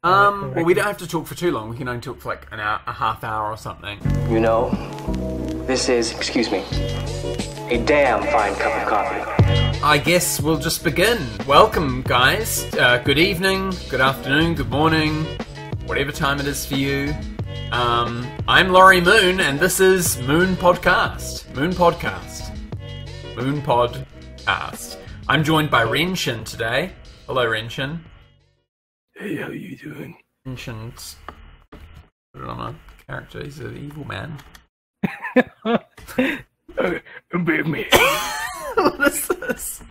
Well, we don't have to talk for too long. We can only talk for like an hour, a half hour or something. You know, this is, excuse me, a damn fine cup of coffee. I guess we'll just begin. Welcome, guys. Good evening, good afternoon, good morning, whatever time it is for you. I'm Laurie Moon, and this is Moonpod Cast. Moonpod Cast. I'm joined by Renshin today. Hello, Renshin. Hey, how you doing? Renshin's put it on a character. He's an evil man. Beat me. What is this?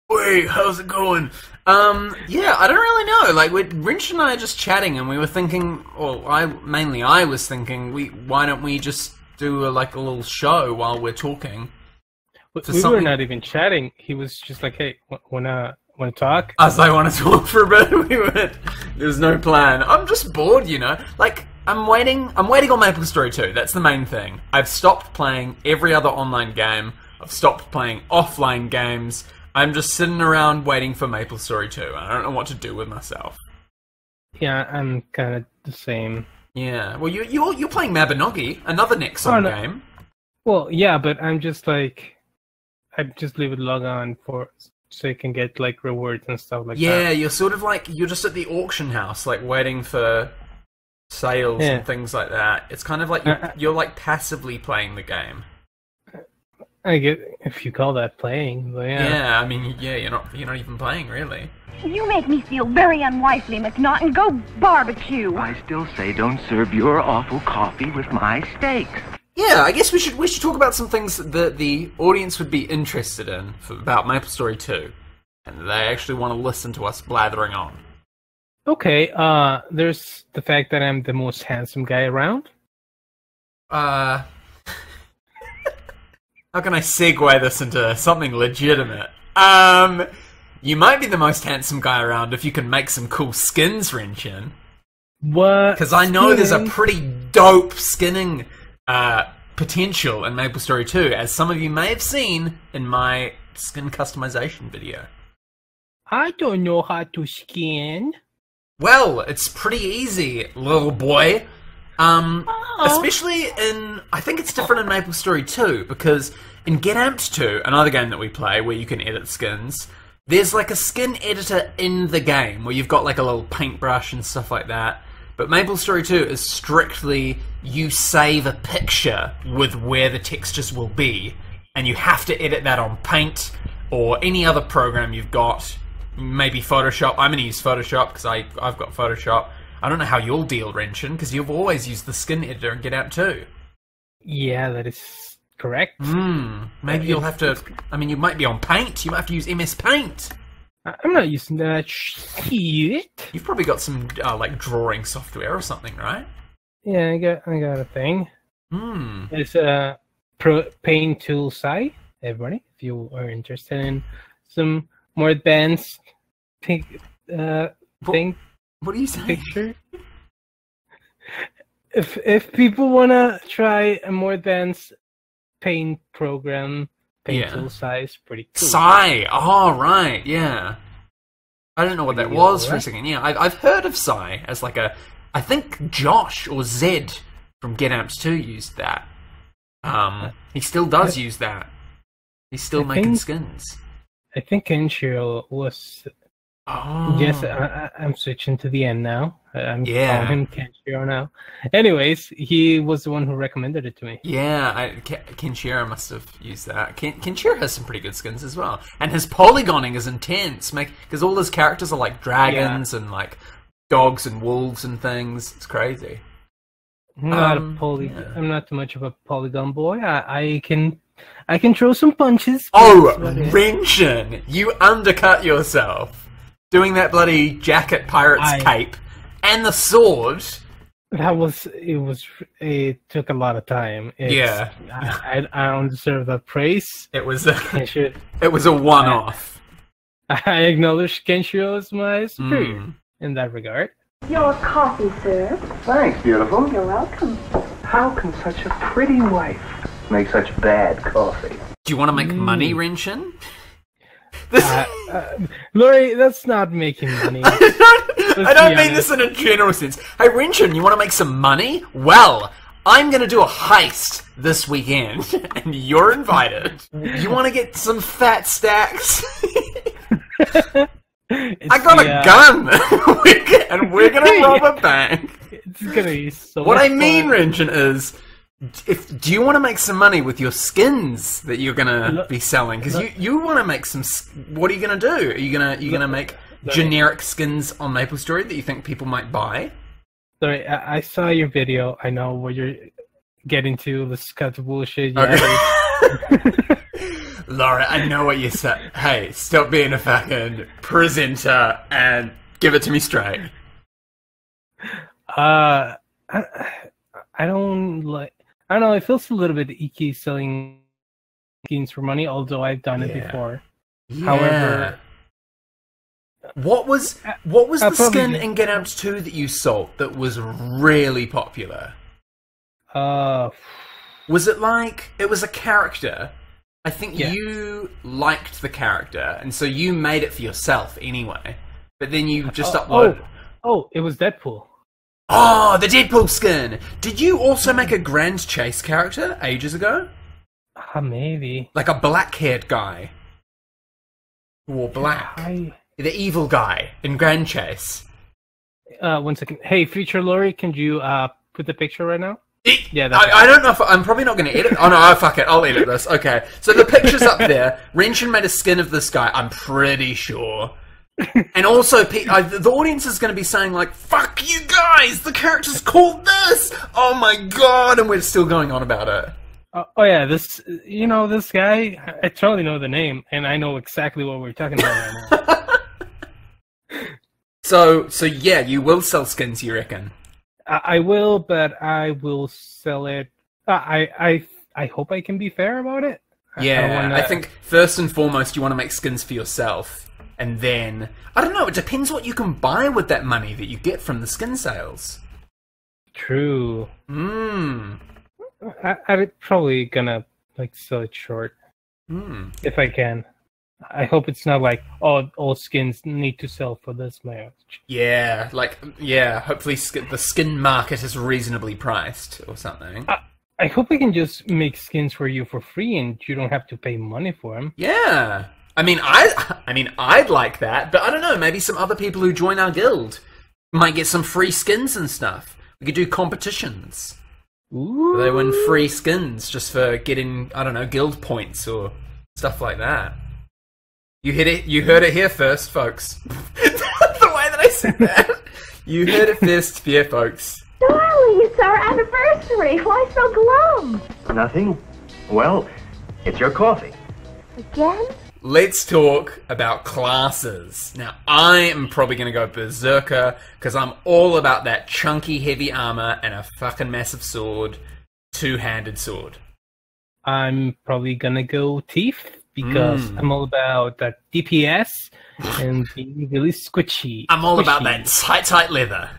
Wait, how's it going? Yeah, I don't really know. Like, Renshin and I are just chatting, and we were thinking, well, I was thinking, why don't we just do a little show while we're talking? We were not even chatting. He was just like, hey, wanna talk? I was like, want to talk for a bit? There was no plan. I'm just bored, you know? Like, I'm waiting on Maplestory 2. That's the main thing. I've stopped playing every other online game. I've stopped playing offline games. I'm just sitting around waiting for Maplestory 2. I don't know what to do with myself. Yeah, I'm kind of the same. Yeah. Well, you're playing Mabinogi, another Nexon game. Well, yeah, but I'm just like, I just leave it log on so you can get like rewards and stuff like that. Yeah, you're sort of like, you're just at the auction house, like waiting for sales and things like that. It's kind of like you're like passively playing the game. I get if you call that playing, but yeah. Yeah, I mean, yeah, you're not even playing really. You make me feel very unwifely, McNaughton. Go barbecue. I still say don't serve your awful coffee with my steaks. Yeah, I guess we should talk about some things that the audience would be interested in about Maplestory 2, and they actually want to listen to us blathering on. Okay, there's the fact that I'm the most handsome guy around. How can I segue this into something legitimate? You might be the most handsome guy around if you can make some cool skins, Renshin. What? Because I know there's a pretty dope skinning potential in Maplestory 2, as some of you may have seen in my skin customization video. I don't know how to skin. Well, it's pretty easy, little boy. Especially in... I think it's different in Maplestory 2, because in Get Amped 2, another game that we play where you can edit skins, there's like a skin editor in the game, where you've got like a little paintbrush and stuff like that. But Maplestory 2 is strictly, you save a picture with where the textures will be, and you have to edit that on Paint, or any other program you've got, maybe Photoshop. I'm going to use Photoshop, because I've got Photoshop. I don't know how you'll deal, Renshin, because you've always used the skin editor and Get Out too. Yeah, that is correct. Maybe you'll have to... I mean, you might be on Paint. You might have to use MS Paint. I'm not using that shit. You've probably got some, like, drawing software or something, right? Yeah, I got a thing. It's Paint Tool site, everybody, if you are interested in some more advanced thing. What are you saying? Picture. If people wanna try a more advanced paint program, Paint Tool size, pretty cool. Psy! Oh, right, yeah. I don't know what that was for a second. Yeah, I've heard of Psy as like a... I think Josh or Zed from Get Amps 2 used that. He still does use that. He's still making skins. I think Kenshiro was... Oh. Yes, I'm switching to the end now. I'm calling him Kenshiro now. Anyways, he was the one who recommended it to me. Yeah, Kenshiro must have used that. Kenshiro has some pretty good skins as well. And his polygoning is intense, because all his characters are like dragons and like dogs and wolves and things. It's crazy. I'm not too much of a polygon boy. I can throw some punches. Oh, Renshin! You undercut yourself. Doing that bloody jacket pirate's cape and the sword. It took a lot of time. I don't deserve that praise. It was a one-off. I acknowledge Kenshiro as my superior in that regard. Your coffee, sir. Thanks, beautiful. You're welcome. How can such a pretty wife make such bad coffee? Do you want to make money, Renshin? Laurie, that's not making money. I don't mean this in a general sense. Hey, Renshin, you want to make some money? Well, I'm going to do a heist this weekend, and you're invited. You want to get some fat stacks? I got a gun, and we're going to rob a bank. It's going to be so What I much mean, fun. Renshin, is... do you want to make some money with your skins that you're gonna be selling? Because you want to make some. What are you gonna do? Are you gonna make generic skins on Maplestory that you think people might buy? Sorry, I saw your video. I know what you're getting to. This kind of bullshit. Okay. Laura, I know what you said. Hey, stop being a fucking presenter and give it to me straight. I don't like. I don't know, it feels a little bit icky selling skins for money, although I've done it before. Yeah. However... What was the skin in Get Out 2 that you sold that was really popular? Was it like... It was a character. I think you liked the character, and so you made it for yourself anyway. But then you just uploaded... Oh, it was Deadpool. Oh, the Deadpool skin! Did you also make a Grand Chase character ages ago? Maybe. Like a black-haired guy. Who wore black. The evil guy in Grand Chase. 1 second. Hey, future Laurie, can you put the picture right now? Yeah, I don't know if... I'm probably not going to edit... Oh no, fuck it. I'll edit this. Okay. So the picture's up there. Renshin made a skin of this guy, I'm pretty sure. And also, the audience is going to be saying, like, fuck you guys! The character's called this! Oh my god! And we're still going on about it. Oh yeah, this guy, I totally know the name, and I know exactly what we're talking about right now. So yeah, you will sell skins, you reckon? I will, but I will sell it. I hope I can be fair about it. Yeah, I think first and foremost, you want to make skins for yourself. And then, I don't know, it depends what you can buy with that money that you get from the skin sales. True. I'm probably gonna, sell it short. If I can. I hope it's not like, all skins need to sell for this much. Yeah, hopefully the skin market is reasonably priced or something. I hope I can just make skins for you for free and you don't have to pay money for them. Yeah. I mean, I'd like that, but I don't know, maybe some other people who join our guild might get some free skins and stuff. We could do competitions. Ooh. Where they win free skins just for getting, I don't know, guild points or stuff like that. You heard it here first, folks. The way that I said that. You heard it first here, folks. Darling, it's our anniversary. Why so glum? Nothing? Well, it's your coffee. Again? Let's talk about classes. Now, I am probably going to go berserker, because I'm all about that chunky, heavy armor and a fucking massive sword. Two-handed sword. I'm probably going to go thief, because I'm all about that DPS and being really squishy. I'm all about that tight leather.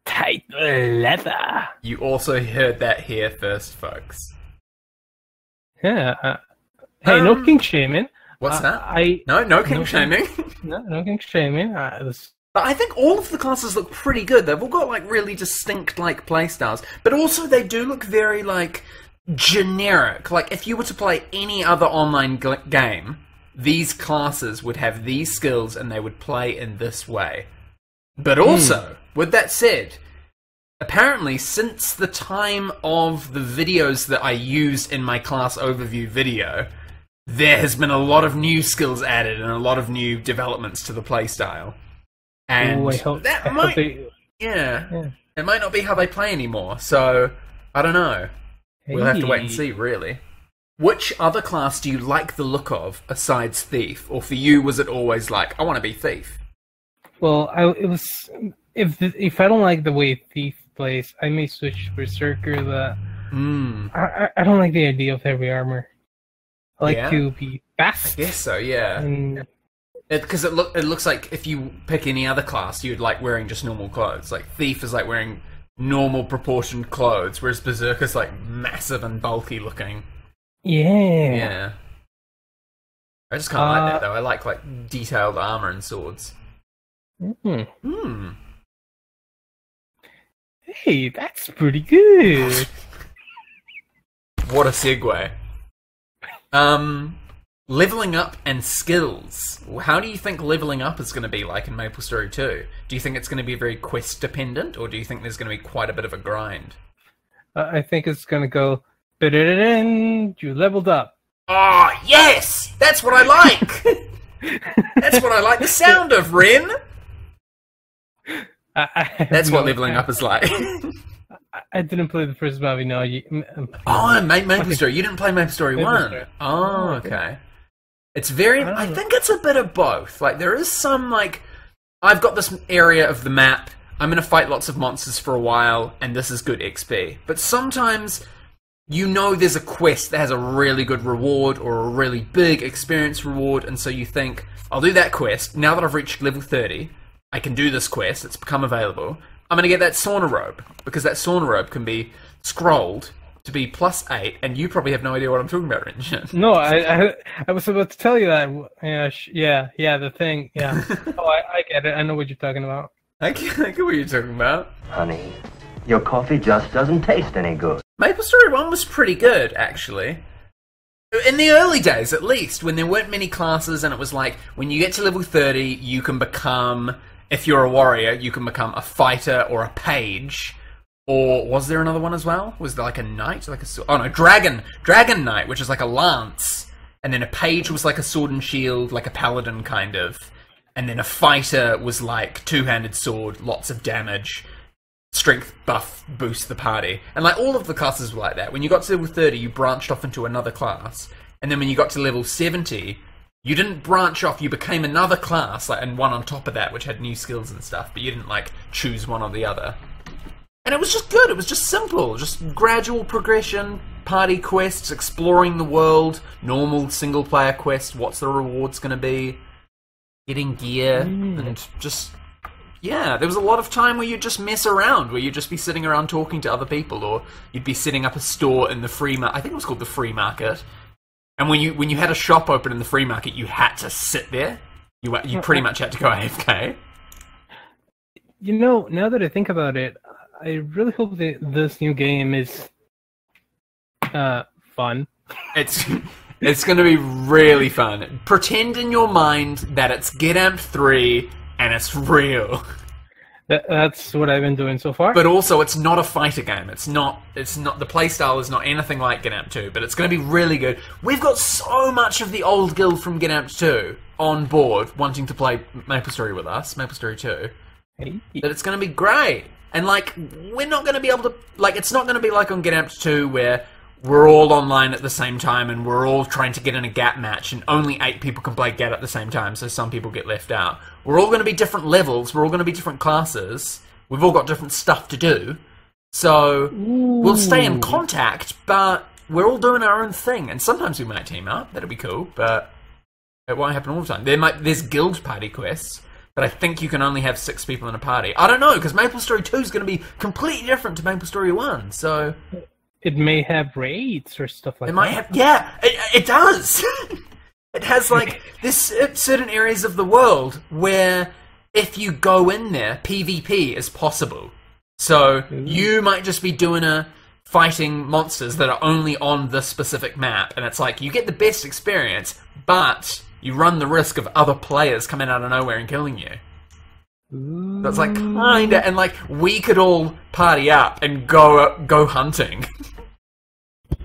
Tight leather. You also heard that here first, folks. Yeah. Hey, no kink shaming. What's that? No kink shaming. No kink shaming. But I think all of the classes look pretty good. They've all got really distinct playstyles, but also they do look very generic. If you were to play any other online game, these classes would have these skills and they would play in this way. But also, with that said, apparently since the time of the videos that I used in my class overview video, there has been a lot of new skills added and a lot of new developments to the playstyle. And it might not be how they play anymore, so I don't know. We'll have to wait and see, really. Which other class do you like the look of, aside Thief? Or for you, was it always I want to be Thief? Well, it was... If I don't like the way Thief plays, I may switch to Berserker. I don't like the idea of heavy armor. I like to be fast. I guess so, yeah. Because it looks like if you pick any other class, you'd like wearing just normal clothes. Thief is wearing normal proportioned clothes, whereas Berserker's massive and bulky looking. Yeah. I just kind of like that though. I like detailed armor and swords. Hey, that's pretty good. What a segue. Leveling up and skills. How do you think leveling up is going to be like in MapleStory 2? Do you think it's going to be very quest dependent, or do you think there's going to be quite a bit of a grind? I think it's going to go, you leveled up. Oh, yes! That's what I like! That's what I like the sound of, Ren! That's what leveling up is like. I didn't play the first Mapinogi. MapleStory. You didn't play MapleStory 1? Oh, okay. It's very... I think it's a bit of both. Like, there is some, like... I've got this area of the map, I'm going to fight lots of monsters for a while, and this is good XP. But sometimes, you know there's a quest that has a really good reward, or a really big experience reward, and so you think, I'll do that quest, now that I've reached level 30, I can do this quest, it's become available, I'm going to get that sauna robe, because that sauna robe can be scrolled to be +8, and you probably have no idea what I'm talking about, Renshin. No, I was about to tell you that. Yeah, the thing. Yeah. Oh, I get it. I know what you're talking about. I get what you're talking about. Honey, your coffee just doesn't taste any good. MapleStory 1 was pretty good, actually. In the early days, at least, when there weren't many classes, and it was like, when you get to level 30, you can become, if you're a warrior, you can become a fighter or a page. Or was there another one as well? Was there like a knight? Dragon knight, which is like a lance. And then a page was like a sword and shield, like a paladin kind of. And then a fighter was like two-handed sword, lots of damage, strength buff, boost the party. And like all of the classes were like that. When you got to level 30, you branched off into another class. And then when you got to level 70, you didn't branch off, you became another class, like, and one on top of that, which had new skills and stuff. But you didn't like choose one or the other. And it was just good, it was just simple, just gradual progression, party quests, exploring the world, normal single-player quests, what's the rewards going to be, getting gear, and just, yeah, there was a lot of time where you'd just mess around, where you'd just be sitting around talking to other people, or you'd be setting up a store in the free market, I think it was called the free market, and when you had a shop open in the free market, you had to sit there, you pretty much had to go AFK. You know, now that I think about it, I really hope that this new game is fun. It's going to be really fun. Pretend in your mind that it's Get Amped 3 and it's real. That's what I've been doing so far. But also, it's not a fighter game. It's not. The playstyle is not anything like Get Amped 2, but it's going to be really good. We've got so much of the old guild from Get Amped 2 on board, wanting to play MapleStory with us, MapleStory 2, that it's going to be great. And, like, we're not going to be able to... Like, it's not going to be like on Get Amped 2 where we're all online at the same time and we're all trying to get in a GAT match and only 8 people can play GAT at the same time, so some people get left out. We're all going to be different levels. We're all going to be different classes. We've all got different stuff to do. So, we'll stay in contact, but we're all doing our own thing. And sometimes we might team up. That'll be cool, but it won't happen all the time. There's guild party quests. But I think you can only have 6 people in a party. I don't know, because MapleStory 2 is going to be completely different to MapleStory 1, so... It may have raids or stuff like that. It might have... Yeah, it does! It has, like, there's certain areas of the world where if you go in there, PvP is possible. So, you might just be doing fighting monsters that are only on this specific map, and it's like, you get the best experience, but... you run the risk of other players coming out of nowhere and killing you. That's like kinda, and like we could all party up and go hunting,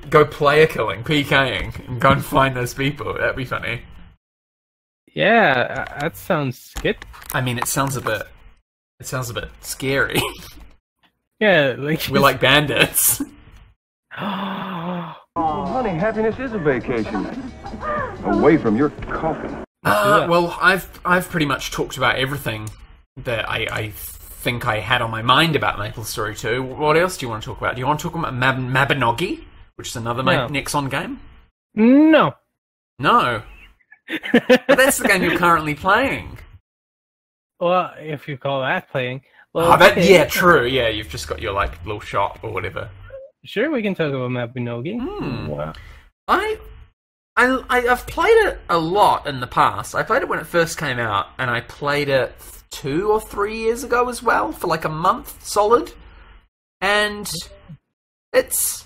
go player killing, PKing, and go and find those people. That'd be funny. Yeah, that sounds good. I mean, it sounds a bit scary. Yeah, like we're like bandits. Oh, honey, happiness is a vacation. Away from your coffin. Well, I've pretty much talked about everything that I think I had on my mind about MapleStory 2. What else do you want to talk about? Do you want to talk about Mabinogi, which is another Nexon game? No. No. But that's the game you're currently playing. Well, if you call that playing. Well, yeah, true. Yeah, you've just got your like little shop or whatever. Sure, we can talk about Mabinogi. Wow. I've played it a lot in the past. I played it when it first came out, and I played it 2 or 3 years ago as well, for like a month solid. And it's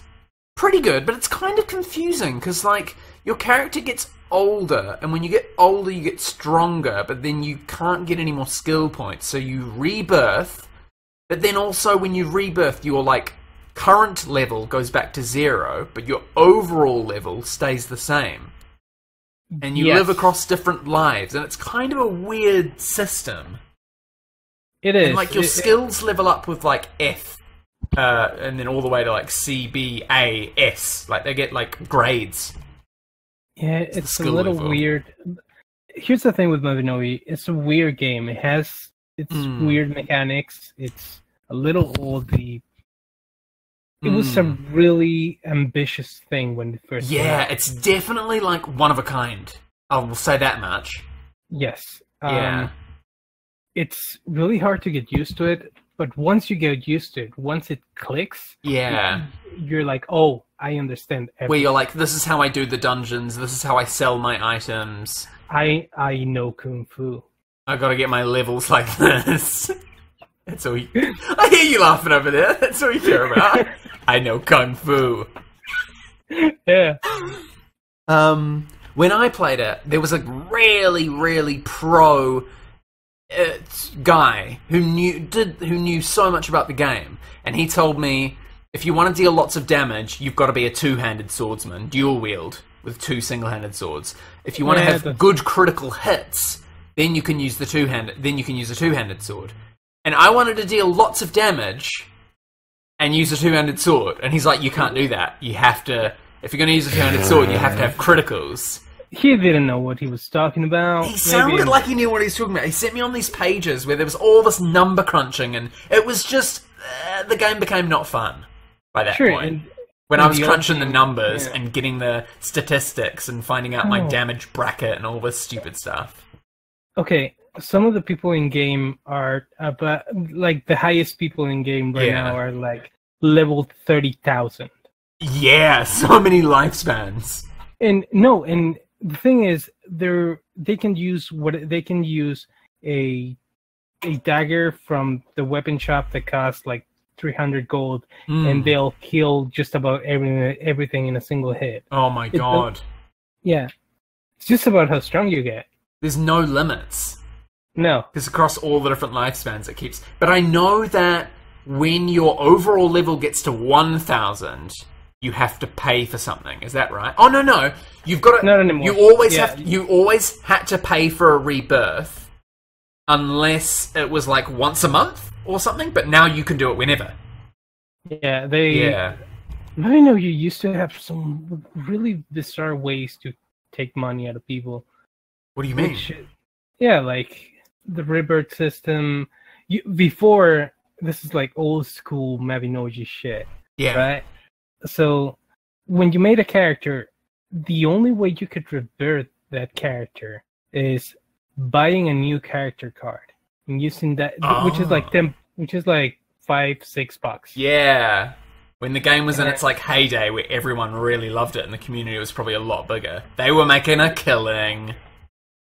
pretty good, but it's kind of confusing, because like, your character gets older, and when you get older you get stronger, but then you can't get any more skill points, so you rebirth, but then also when you rebirth, your like current level goes back to 0, but your overall level stays the same. And you live across different lives, and it's kind of a weird system. It is. And like, your skills level up with like F, and then all the way to like C, B, A, S. Like, they get like grades. Yeah, it's a little weird. Here's the thing with Maplestory. It's a weird game. It has its weird mechanics. It's a little oldie. It was a really ambitious thing when it first came out. It's definitely like one of a kind. I will say that much. Yes. Yeah. It's really hard to get used to it, but once you get used to it, once it clicks, you're like, oh, I understand everything. Where you're like, this is how I do the dungeons, this is how I sell my items. I know Kung Fu. I gotta get my levels like this. That's all I hear you laughing over there. That's all you care about. I know Kung Fu. Yeah. When I played it, there was a really, really pro guy who knew so much about the game, and he told me, if you want to deal lots of damage, you've got to be a two-handed swordsman, dual wield with 2 single-handed swords. If you want to have good critical hits, then you can use the two-handed sword. And I wanted to deal lots of damage and use a two-handed sword. And he's like, you can't do that. You have to, if you're going to use a two-handed sword, you have to have criticals. He didn't know what he was talking about. He sounded like he knew what he was talking about. He sent me on these pages where there was all this number crunching, and it was just, the game became not fun by that point. When I was crunching the numbers and getting the statistics and finding out my damage bracket and all this stupid stuff. Okay. Some of the people in game are about, like, the highest people in game right now are like level 30,000. Yeah, so many lifespans. And the thing is, they can use a dagger from the weapon shop that costs like 300 gold, and they'll kill just about everything in a single hit. Oh my god! It's just about how strong you get. There's no limits. No. Because across all the different lifespans it keeps... But I know that when your overall level gets to 1,000, you have to pay for something. Is that right? Oh, no. You've got to... Not anymore. You always had to pay for a rebirth unless it was like once a month or something, but now you can do it whenever. Yeah, I know you used to have some really bizarre ways to take money out of people. What do you mean? Like the rebirth system. Before, this is like old school Mabinogi shit. Yeah. Right? So, when you made a character, the only way you could rebirth that character is buying a new character card and using that, which is like $5-6. Yeah. When the game was in its like heyday, where everyone really loved it and the community was probably a lot bigger, they were making a killing.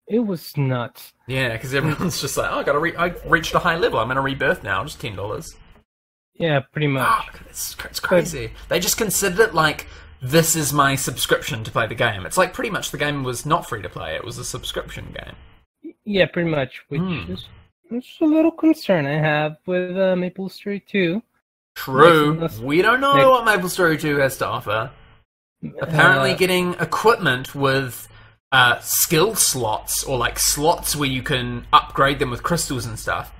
It was nuts. Yeah, because everyone's just like, oh, I reached a high level. I'm going to rebirth now. Just $10. Yeah, pretty much. It's crazy. They just considered it like, this is my subscription to play the game. It's like pretty much the game was not free to play. It was a subscription game. Yeah, pretty much. Which is a little concern I have with Maplestory 2. True. We don't know what Maplestory 2 has to offer. Apparently getting equipment with... skill slots, or like slots where you can upgrade them with crystals and stuff.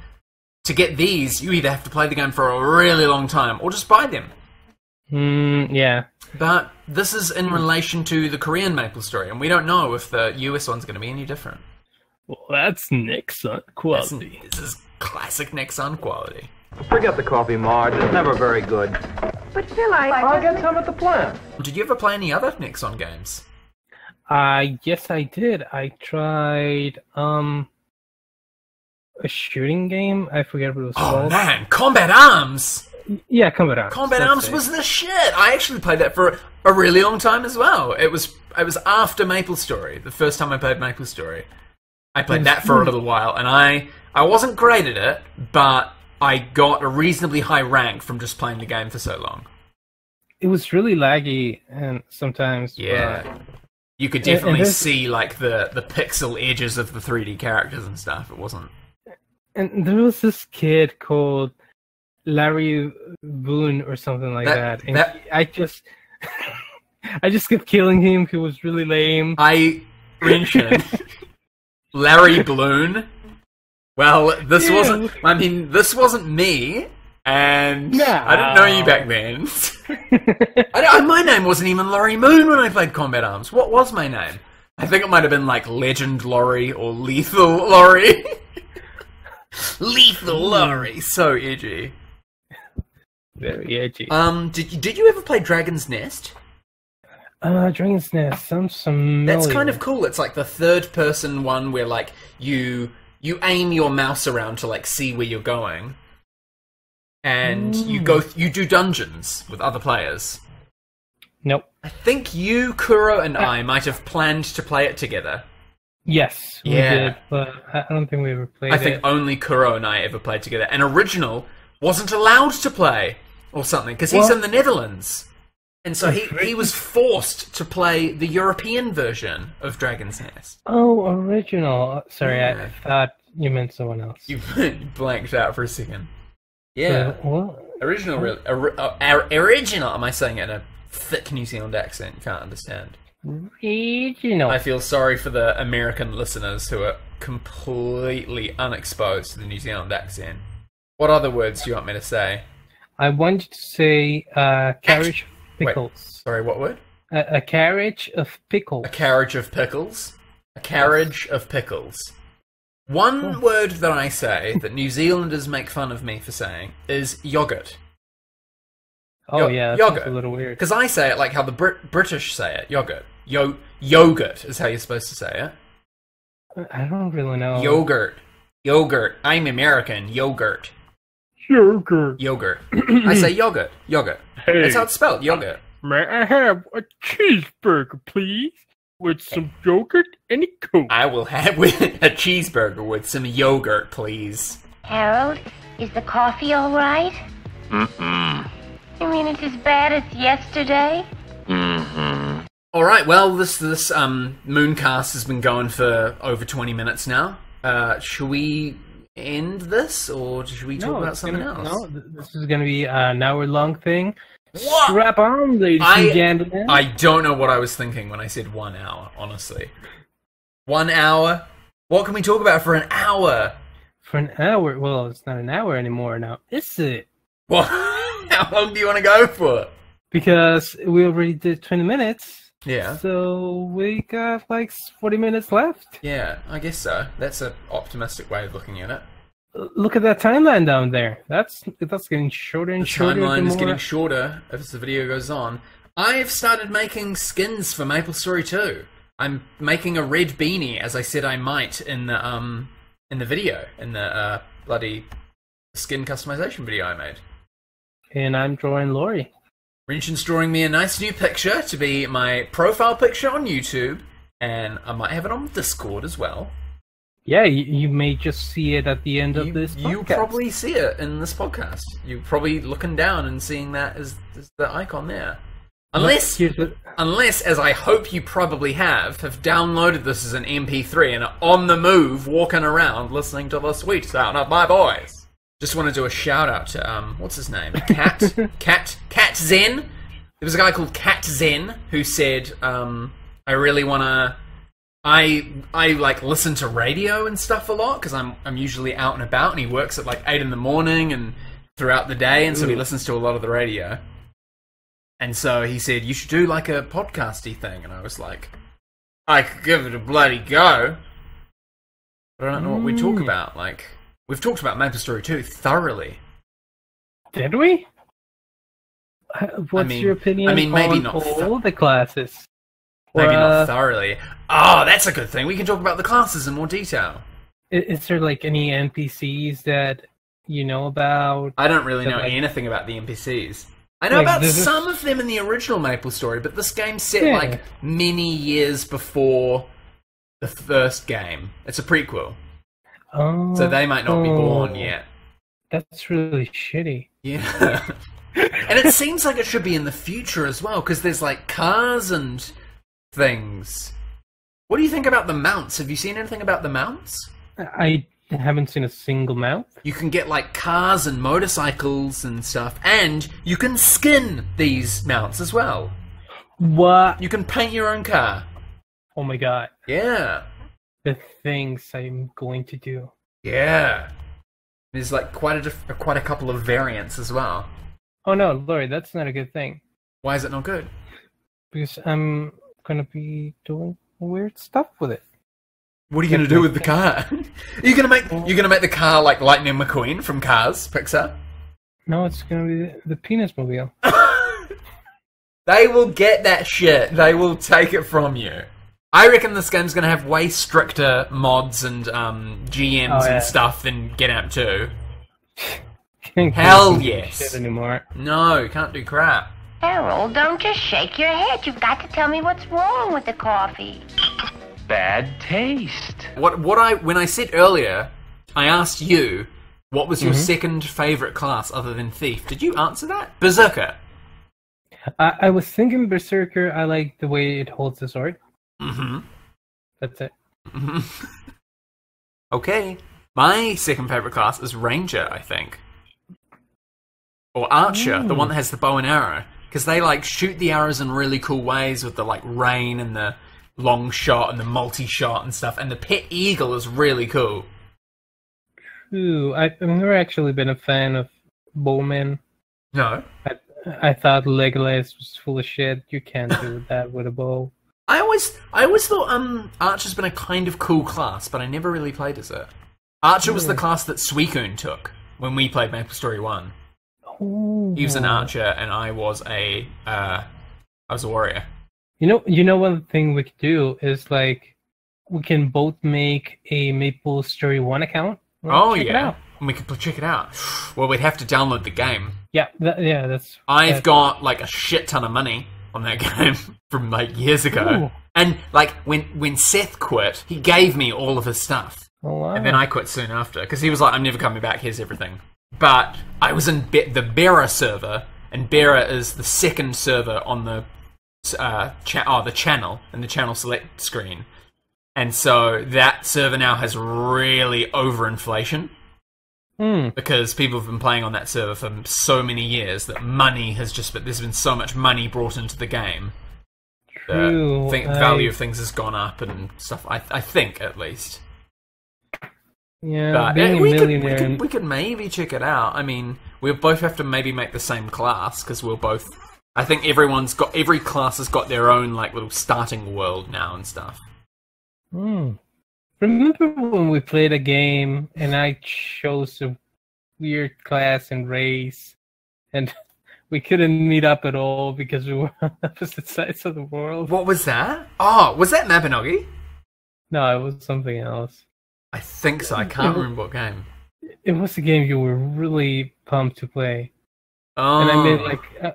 To get these, you either have to play the game for a really long time, or just buy them. Yeah. But this is in relation to the Korean Maplestory, and we don't know if the US one's going to be any different. Well, that's Nexon quality. This is classic Nexon quality. Forget the coffee, Marge. It's never very good. But Phil, I'll get some at the plant. Did you ever play any other Nexon games? Yes, I did. I tried a shooting game. I forget what it was called. Oh man, Combat Arms! Yeah, Combat Arms. Combat Arms was the shit! I actually played that for a really long time as well. It was it was after Maplestory. The first time I played Maplestory, I played that for a little while, and I wasn't great at it, but I got a reasonably high rank from just playing the game for so long. It was really laggy, and sometimes you could definitely see like the pixel edges of the 3D characters and stuff. It wasn't. And there was this kid called Larry Boone or something like that. And I just kept killing him. He was really lame. Renshin. Larry Bloon. Well, this wasn't. I mean, this wasn't me, and I didn't know you back then. My name wasn't even Laurie Moon when I played Combat Arms. What was my name? I think it might have been like Legend Laurie or Lethal Laurie. Lethal Laurie, so edgy. Very edgy. Did you ever play Dragon's Nest? Dragon's Nest sounds familiar. That's kind of cool. It's like the third-person one where like you aim your mouse around to like see where you're going, and you do dungeons with other players. Nope. I think you, Kuro, and I might have planned to play it together. Yes, we did, but I don't think we ever played it. I think only Kuro and I ever played together. And Original wasn't allowed to play or something because he's in the Netherlands. And so he was forced to play the European version of Dragon's Nest. Oh, Original. Sorry, I thought you meant someone else. You blanked out for a second. Yeah. Original, really. Original. Am I saying it in a thick New Zealand accent? You can't understand. Regional. I feel sorry for the American listeners who are completely unexposed to the New Zealand accent. What other words do you want me to say? I want you to say carriage of pickles. Wait, sorry, what word? A carriage of pickles. A carriage of pickles? A carriage of pickles. One word that I say that New Zealanders make fun of me for saying is yogurt. Oh yeah, that's a little weird. Because I say it like how the British say it, yogurt. Yogurt is how you're supposed to say it. I don't really know. Yogurt. I'm American. Yogurt. I say yogurt. Hey, that's how it's spelled, yogurt. May I have a cheeseburger, please? With some yogurt and a Coke. I will have a cheeseburger with some yogurt, please. Harold, is the coffee all right? Mm-mm. You mean it's as bad as yesterday? Mm-hmm. Alright, well, this Mooncast has been going for over 20 minutes now. Should we end this, or should we talk about something else? No, this is going to be an hour-long thing. What? Strap on, ladies and gentlemen. I don't know what I was thinking when I said 1 hour, honestly. 1 hour? What can we talk about for an hour? For an hour? Well, it's not an hour anymore now, is it? What? How long do you want to go for? Because we already did 20 minutes. Yeah. So we got like 40 minutes left. Yeah, I guess so. That's an optimistic way of looking at it. Look at that timeline down there. That's getting shorter and shorter. The timeline is getting shorter as the video goes on. I've started making skins for Maplestory 2. I'm making a red beanie, as I said I might in the video, in the bloody skin customization video I made. And I'm drawing Laurie. Renshin's drawing me a nice new picture to be my profile picture on YouTube, and I might have it on Discord as well. Yeah, you may just see it at the end of this podcast. You probably see it in this podcast. You're probably looking down and seeing that as the icon there. Unless, as I hope you probably have downloaded this as an MP3 and are on the move, walking around, listening to the sweet sound of my voice. Just want to do a shout out to, what's his name? Cat Zen. There was a guy called Cat Zen who said, I really want to... I like listen to radio and stuff a lot because I'm usually out and about, and he works at like 8 in the morning and throughout the day, and so he listens to a lot of the radio. And so he said, you should do like a podcasty thing, and I was like, I could give it a bloody go. But I don't know what we talk about. Like, we've talked about Maplestory 2 thoroughly. Did we? What's your opinion maybe on not all the classes? Maybe not thoroughly. Oh, that's a good thing. We can talk about the classes in more detail. Is there like any NPCs that you know about? I don't really know anything about the NPCs. I know Like, about this is- some of them in the original MapleStory, but this game's set Yeah. like many years before the first game. It's a prequel, Oh, so they might not be born yet. That's really shitty. Yeah. And it seems like it should be in the future as well, because there's like cars and things. What do you think about the mounts? Have you seen anything about the mounts? I haven't seen a single mount. You can get like cars and motorcycles and stuff, and you can skin these mounts as well. What? You can paint your own car. Oh my god. Yeah. The things I'm going to do. Yeah. There's like quite a couple of variants as well. Oh no, Laurie, that's not a good thing. Why is it not good? Because I'm gonna be doing weird stuff with it. What are you going to do with the car? Are you going to make the car like Lightning McQueen from Cars, Pixar? No, it's gonna be the penis mobile. They will get that shit. They will take it from you. I reckon this game's going to have way stricter mods and GMs and stuff than Get Out 2. Hell Can't do yes. shit anymore. No, can't do crap. Harold, don't just shake your head. You've got to tell me what's wrong with the coffee. Bad taste. When I said earlier, I asked you what was your second favourite class other than Thief. Did you answer that? Berserker. I was thinking Berserker. I like the way it holds the sword. Mm-hmm. That's it. Okay. My second favourite class is Ranger, I think. Or Archer, the one that has the bow and arrow. Because they like shoot the arrows in really cool ways with the like rain and the long shot and the multi-shot and stuff. And the pet eagle is really cool. Ooh, I've never actually been a fan of bowmen. No. I thought Legolas was full of shit. You can't do that with a bow. I always thought Archer's been a kind of cool class, but I never really played as it. Archer was the class that Suicune took when we played MapleStory 1. Ooh. He was an archer, and I was a warrior. You know, one thing we could do is like we can both make a MapleStory 1 account. Check it out. And we could check it out. Well, we'd have to download the game. Yeah, that's. I've got like a shit ton of money on that game from like years ago. Ooh. And like when Seth quit, he gave me all of his stuff. Oh, wow. And then I quit soon after because he was like, "I'm never coming back. Here's everything." But I was in the Bearer server, and Bearer is the second server on the the channel in the channel select screen. And so that server now has really overinflation. Because people have been playing on that server for so many years that money has there's been so much money brought into the game. True. The value of things has gone up and stuff, I think, at least. Yeah, But being a millionaire. we could maybe check it out. I mean, we'll both have to maybe make the same class, because we'll both... I think every class has got their own, like, little starting world now and stuff. Remember when we played a game and I chose a weird class and race, and we couldn't meet up at all because we were on opposite sides of the world? What was that? Oh, was that Mabinogi? No, it was something else. I think so. I can't remember what game. It was a game you were really pumped to play. Oh. And I made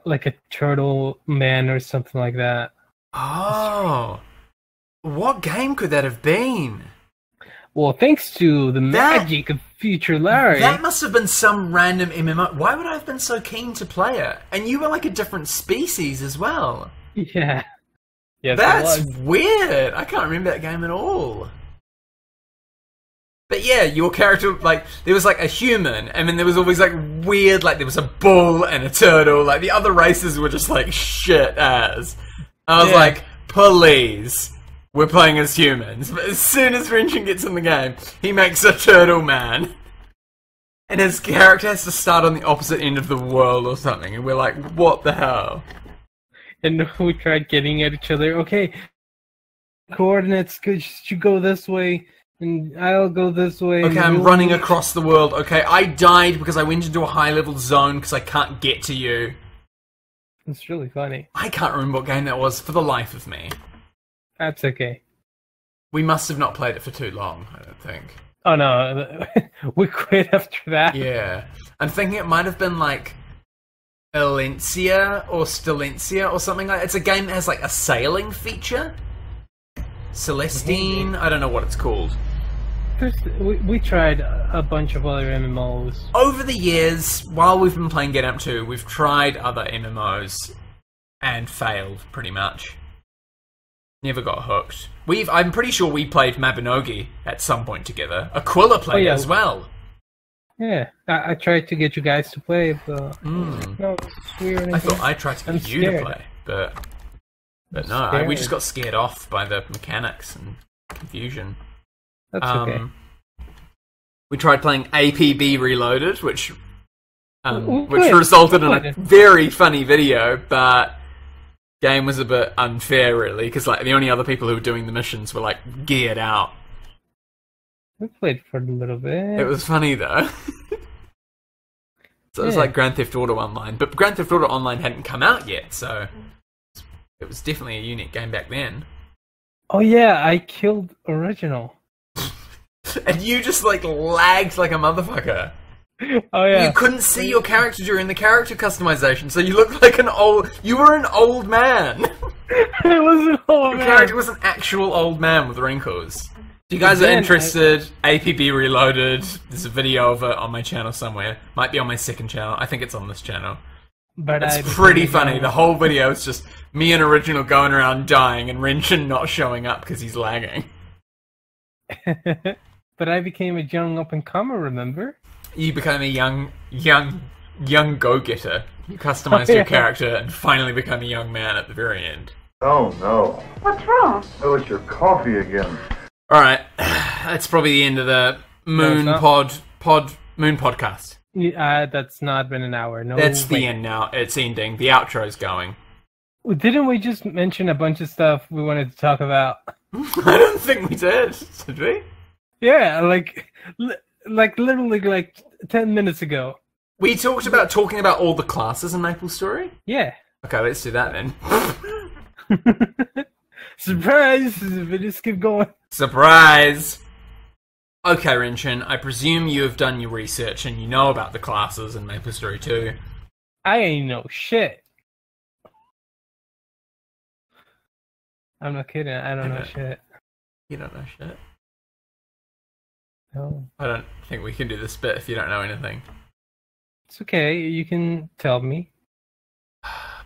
like a turtle man or something like that. Oh. What game could that have been? Well, thanks to the magic of Future Larry. That must have been some random MMO. Why would I have been so keen to play it? And you were like a different species as well. Yeah. Yes, That's weird. I can't remember that game at all. But yeah, your character, like, there was like a human, and then there was always like weird, like there was a bull and a turtle. Like the other races were just like shit as. I was like, please. We're playing as humans, but as soon as Renshin gets in the game, he makes a turtle man. And his character has to start on the opposite end of the world or something, and we're like, what the hell? And we tried getting at each other. Okay, coordinates, could you go this way, and I'll go this way. Okay, I'm running across the world. Okay, I died because I went into a high-level zone because I can't get to you. It's really funny. I can't remember what game that was for the life of me. That's okay. We must have not played it for too long, I don't think. Oh no, we quit after that. Yeah. I'm thinking it might have been like Alencia or Stellencia or something like that. It's a game that has like a sailing feature. Celestine, I don't know what it's called. We tried a bunch of other MMOs. Over the years, while we've been playing Get Amp 2, we've tried other MMOs and failed, pretty much. Never got hooked. I'm pretty sure we played Mabinogi at some point together. Aquila played as well. Yeah, I tried to get you guys to play, but no, it's weird. I thought I tried to get you to play, but no, we just got scared off by the mechanics and confusion. That's okay. We tried playing APB Reloaded, which resulted in a very funny video, but game was a bit unfair, really, because like the only other people who were doing the missions were like geared out. We played for a little bit. It was funny though. So it was like Grand Theft Auto Online, but Grand Theft Auto Online hadn't come out yet, so it was definitely a unique game back then. Oh yeah, I killed Original. And you just like lagged like a motherfucker. Oh yeah. You couldn't see your character during the character customization, so you looked like you were an old man. I was an old man. Your character was an actual old man with wrinkles. If you guys are interested, APB Reloaded, there's a video of it on my channel somewhere. Might be on my second channel. I think it's on this channel. But it's pretty funny. The whole video is just me and Original going around dying and Renshin not showing up because he's lagging. But I became a young up-and-comer, remember? You became a young go-getter. You customized your character and finally become a young man at the very end. Oh no. What's wrong? Oh, it's your coffee again. Alright, that's probably the end of the Moonpod cast. That's not been an hour. No, that's the end now. It's ending. The outro's going. Didn't we just mention a bunch of stuff we wanted to talk about? I don't think we did we? Yeah, like literally like 10 minutes ago. We talked about talking about all the classes in Maplestory? Yeah. Okay, let's do that then. Surprise! We just keep going. Surprise! Okay, Renshin, I presume you have done your research and you know about the classes in Maplestory 2. I ain't know shit. I'm not kidding. I don't know shit. You don't know shit? No. I don't think we can do this bit if you don't know anything. It's okay. You can tell me.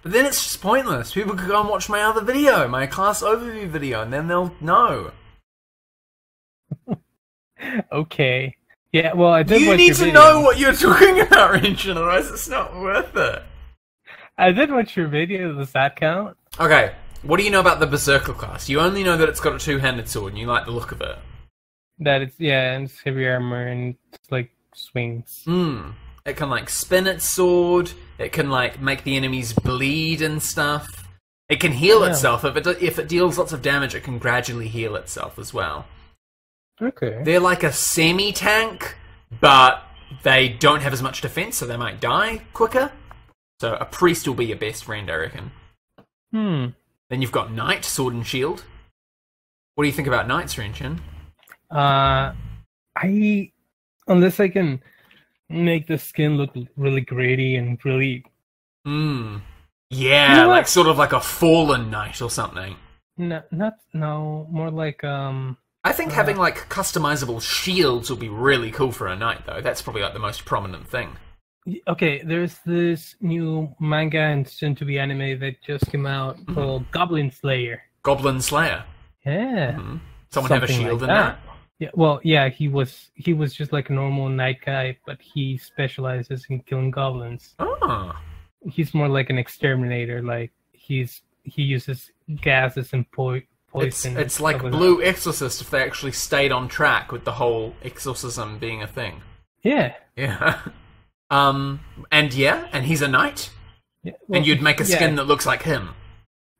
But then it's just pointless. People could go and watch my other video, my class overview video, and then they'll know. Okay. Yeah, well, I did watch your video. You need to know what you're talking about, Renshin, otherwise it's not worth it. I did watch your video. Does that count? Okay. What do you know about the Berserker class? You only know that it's got a two-handed sword, and you like the look of it. That it's, and it's heavy armor, and it's like swings. It can like spin its sword. It can like make the enemies bleed and stuff. It can heal itself. If it deals lots of damage, it can gradually heal itself as well. Okay. They're like a semi-tank, but they don't have as much defense, so they might die quicker. So a priest will be your best friend, I reckon. Then you've got Knight, Sword and Shield. What do you think about Knights, Renshin? Unless I can make the skin look really gritty and really... Yeah, like sort of like a fallen knight or something. No, more like, I think having like customizable shields will be really cool for a knight, though. That's probably like the most prominent thing. Okay, there's this new manga and soon-to-be anime that just came out called Goblin Slayer. Goblin Slayer? Yeah. Someone have a shield in that? Yeah, well, yeah, he was just like a normal knight guy, but he specializes in killing goblins. Oh. He's more like an exterminator. Like he uses gases and poison. It's like Blue Exorcist if they actually stayed on track with the whole exorcism being a thing. Yeah. Yeah. And he's a knight. Yeah, well, and you'd make a skin that looks like him.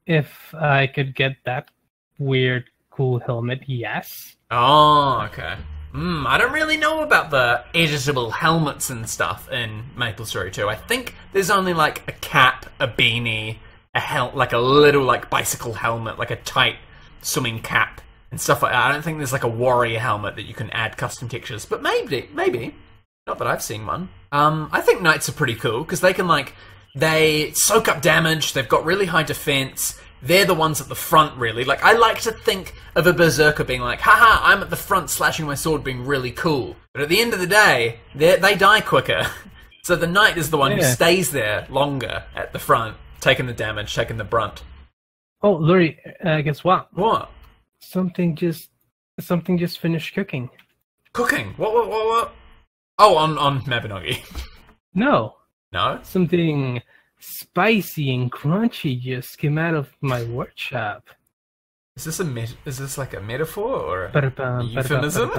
If I could get that weird, cool helmet, yes. Oh, okay. I don't really know about the editable helmets and stuff in Maplestory 2. I think there's only like a cap, a beanie, like a little like bicycle helmet, like a tight swimming cap and stuff like that. I don't think there's like a warrior helmet that you can add custom textures, but maybe. Not that I've seen one. I think knights are pretty cool because they can like They soak up damage, they've got really high defense, they're the ones at the front, really. Like, I like to think of a berserker being like, haha, I'm at the front slashing my sword being really cool. But at the end of the day, they die quicker. So the knight is the one who stays there longer at the front, taking the damage, taking the brunt. Oh, Laurie, guess what? What? Something just finished cooking. Cooking? What? Oh, on Mabinogi. No. No? Something spicy and crunchy just came out of my workshop. Is this like a metaphor or a euphemism?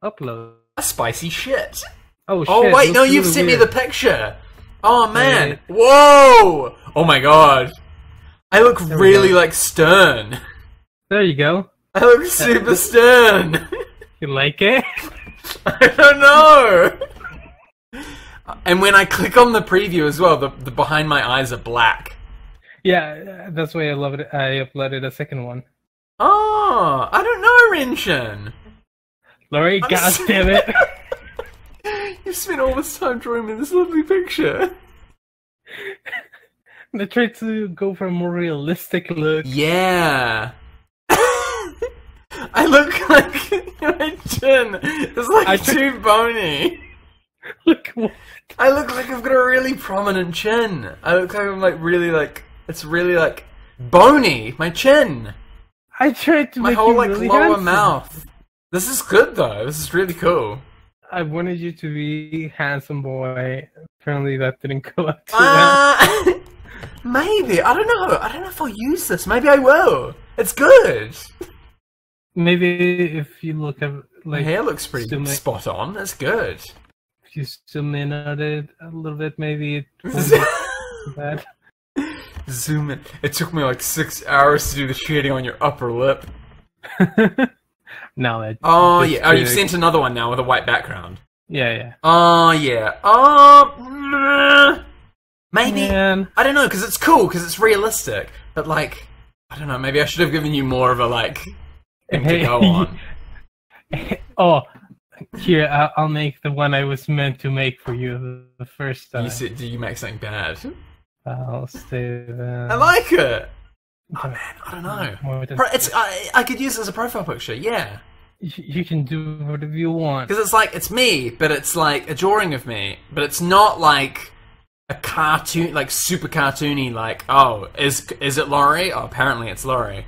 Upload. A spicy shit. Oh shit. Oh wait, no, you've sent me the picture. Oh man. Whoa! Oh my god. I look really like stern. There you go. I look super stern. You like it? I don't know. And when I click on the preview as well, the behind my eyes are black. Yeah, that's why I love it. I uploaded a second one. Oh, I don't know, Renshin. Laurie, god damn it. You spent all this time drawing me this lovely picture. I tried to go for a more realistic look. Yeah. I look like my chin is like too bony. Look what? I look like I've got a really prominent chin. I look like I'm like really like it's really like bony. My chin. I tried to my make whole you like really lower handsome. mouth. This is good though. This is really cool. I wanted you to be handsome boy. Apparently that didn't go up too well. Maybe. I don't know. I don't know if I'll use this. Maybe I will. It's good. Maybe if you look at like my hair looks pretty spot on. That's good. If you zoom in at it a little bit, maybe it won't be too bad. Zoom in. It took me like 6 hours to do the shading on your upper lip. No, that. Oh yeah. Oh, you've sent another one now with a white background. Yeah. Oh yeah. Oh. Maybe. Man. I don't know, because it's cool, because it's realistic. But like, I don't know. Maybe I should have given you more of a like thing to go on. Oh, here I'll make the one I was meant to make for you the first time. You said, do you make something bad? I'll say that. I like it. Oh man, I don't know. It's I could use it as a profile picture. Yeah. You can do whatever you want. Because it's like it's me, but it's like a drawing of me, but it's not like a cartoon, like super cartoony. Like, oh, is it Laurie? Oh, apparently it's Laurie.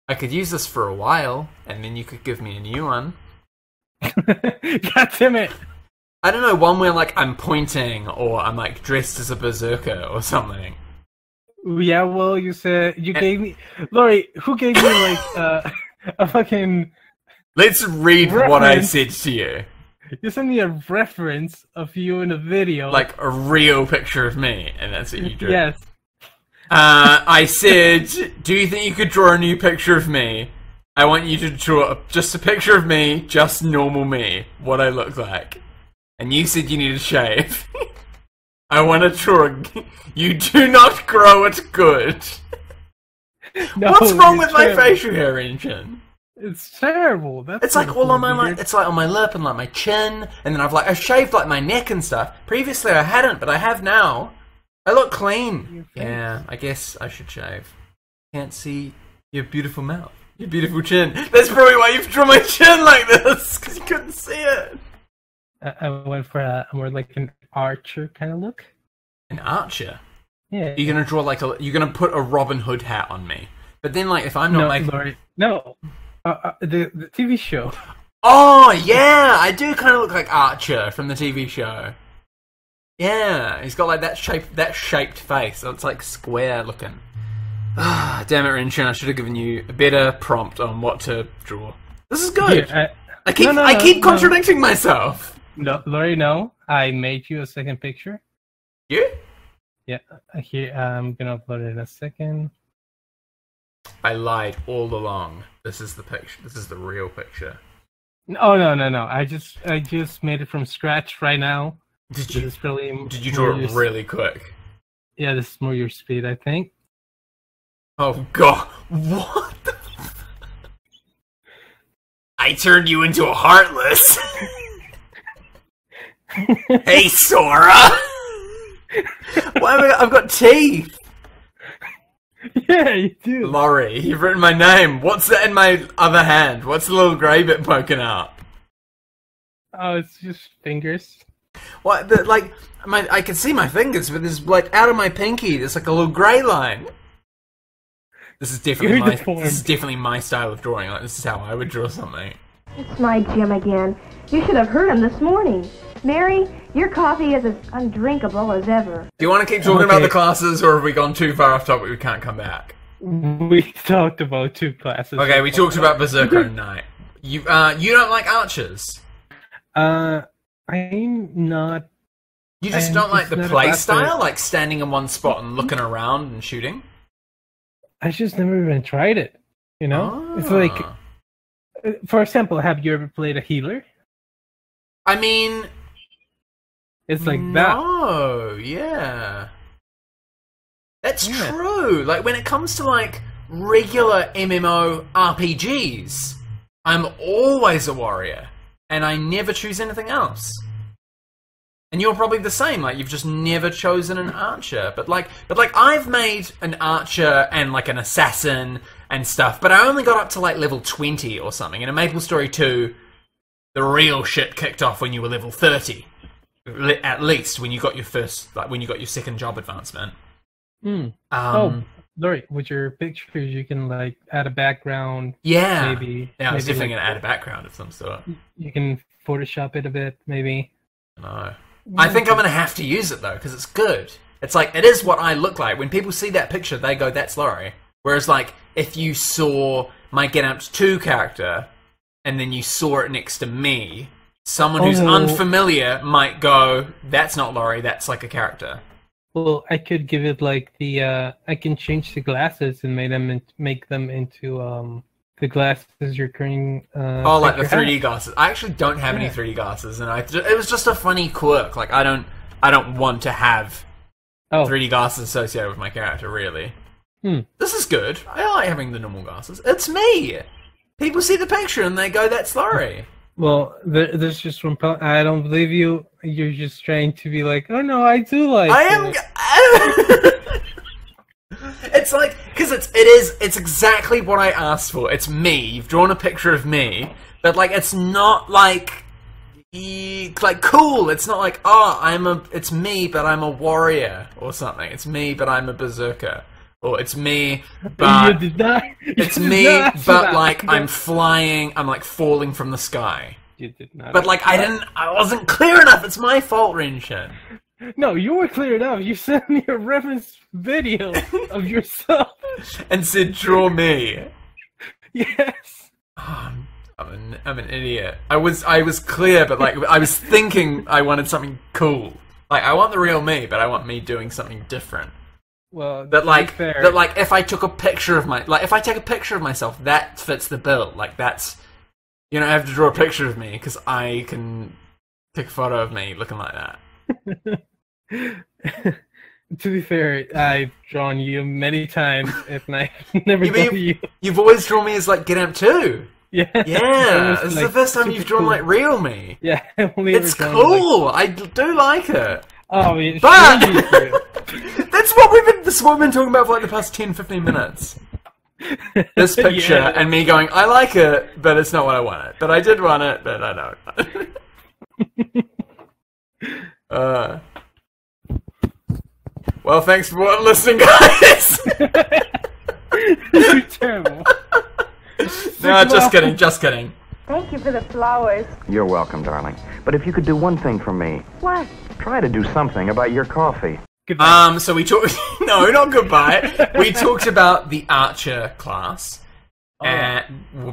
I could use this for a while, and then you could give me a new one. God damn it! I don't know, one where like I'm pointing, or I'm like dressed as a berserker or something. Yeah, well, you said you gave me Laurie. Who gave me like a fucking? Let's read reference. What I said to you. You sent me a reference of you in a video, like a real picture of me, and that's what you drew. Yes. I said, do you think you could draw a new picture of me? I want you to draw just a picture of me, just normal me, what I look like. And you said you need a shave. I want to draw you do not grow it good. No, what's wrong with terrible. my facial hair, Renshin? It's terrible. It's like all on my like, it's like on my lip and like my chin, and then I've shaved like my neck and stuff. Previously I hadn't, but I have now. I look clean. Yeah, I guess I should shave. Can't see your beautiful mouth, your beautiful chin. That's probably why you've drawn my chin like this, because you couldn't see it. I went for a more like an archer kind of look. An archer? Yeah. You're gonna draw like you're gonna put a Robin Hood hat on me. But then like if I'm not Laurie, no. The TV show. Oh yeah, I do kind of look like Archer from the TV show. Yeah, he's got like that shaped face. So it's like square looking. Ah, damn it, Renshin! I should have given you a better prompt on what to draw. This is good. Here, I keep contradicting myself. No, Laurie, no. I made you a second picture. You? Yeah. Here, I'm gonna upload it in a second. I lied all along. This is the picture. This is the real picture. Oh no! I just made it from scratch right now. Did you draw it really quick? Yeah, this is more your speed, I think. Oh god! What? I turned you into a Heartless. Hey, Sora! Why I've got teeth! Yeah, you do. Laurie, you've written my name. What's that in my other hand? What's the little grey bit poking out? Oh, it's just fingers. What? I can see my fingers, but there's like out of my pinky. There's like a little grey line. This is definitely my style of drawing. Like this is how I would draw something. It's my Jim again. You should have heard him this morning. Mary, your coffee is as undrinkable as ever. Do you want to keep talking about the classes, or have we gone too far off topic? We can't come back. We talked about 2 classes. Okay, we talked about Berserker and Knight. You don't like archers. I'm not. You just don't like the play style, like standing in one spot and looking around and shooting? I just never even tried it. You know? It's like, for example, have you ever played a healer? I mean... It's like that. Oh, yeah. That's true. Like, when it comes to, like, regular MMO RPGs, I'm always a warrior. And I never choose anything else. And you're probably the same, like, you've just never chosen an archer. But I've made an archer and, like, an assassin and stuff, but I only got up to, like, level 20 or something. And in MapleStory 2, the real shit kicked off when you were level 30. At least, when you got your second job advancement. Laurie, with your pictures, you can, like, add a background. Yeah. Maybe. Yeah, I was definitely like, going to add a background of some sort. You can Photoshop it a bit, maybe. No. I think I'm going to have to use it, though, because it's good. It's like, it is what I look like. When people see that picture, they go, that's Laurie. Whereas, like, if you saw my Get Amped 2 character, and then you saw it next to me, someone who's unfamiliar might go, that's not Laurie, that's like a character. Well, I could give it, like, I can change the glasses and make them into, the glasses you're carrying. Like the 3D glasses. I actually don't have any 3D glasses, and it was just a funny quirk. Like I don't want to have 3D glasses associated with my character. Really, this is good. I like having the normal glasses. It's me. People see the picture and they go, "That's Laurie." Well, there's just one. I don't believe you. You're just trying to be like, oh no, I do like. I am. It's like, because it's exactly what I asked for. It's me. You've drawn a picture of me, but like it's not like cool. It's not like, it's me, but I'm a warrior or something. It's me, but I'm a berserker. Or it's me, but it's me, but like I'm flying. I'm like falling from the sky. You did not. But like I wasn't clear enough. It's my fault, Renshin. No, you were clear enough. You sent me a reference video of yourself and said, "Draw me." Yes. Oh, I'm an idiot. I was clear, but like I was thinking I wanted something cool. Like I want the real me, but I want me doing something different. Well, if I took a picture of if I take a picture of myself, that fits the bill. Like that's, I have to draw a picture of me because I can take a photo of me looking like that. To be fair, I've drawn you many times and I've never drawn you. You've always drawn me as like Get Amped 2. Yeah. Yeah. This is the first time you've drawn like real me. Yeah. It's cool. I do like it. Oh, but that's what we've been talking about for like the past 10-15 minutes. This picture and me going, I like it, but it's not what I wanted. But I did want it, but I don't. Well, thanks for listening, guys. You're terrible. No, just kidding. Thank you for the flowers. You're welcome, darling. But if you could do one thing for me. What? Try to do something about your coffee. Goodbye. So we talked... No, not goodbye. We talked about the Archer class. Well,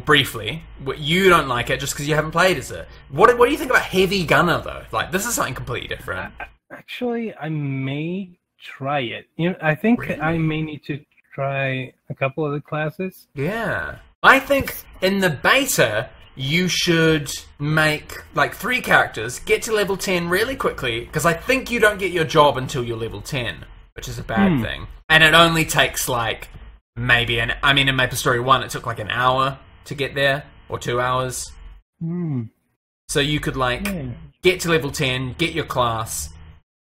briefly. You don't like it just because you haven't played as it. What do you think about Heavy Gunner, though? Like, this is something completely different. Actually, I may try it. I think I may need to try a couple of the classes. Yeah. I think in the beta, you should make, like, 3 characters, get to level 10 really quickly, because I think you don't get your job until you're level 10, which is a bad thing. And it only takes, like, maybe in MapleStory 1, it took, like, an hour to get there. or 2 hours. Hmm. So you could, like, get to level 10, get your class,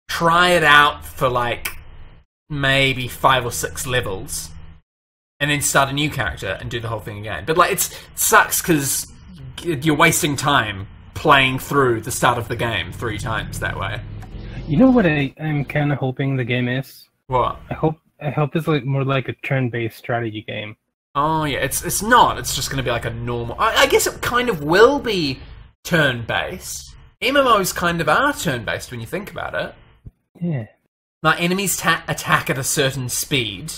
try it out for, like, maybe 5 or 6 levels, and then start a new character and do the whole thing again. But, like, it sucks because you're wasting time playing through the start of the game 3 times that way. You know what I'm kind of hoping the game is? What? I hope it's like more like a turn-based strategy game. Oh, yeah, it's not. It's just going to be like a normal... I guess it kind of will be turn-based. MMOs kind of are turn-based when you think about it. Yeah. Like, enemies attack at a certain speed.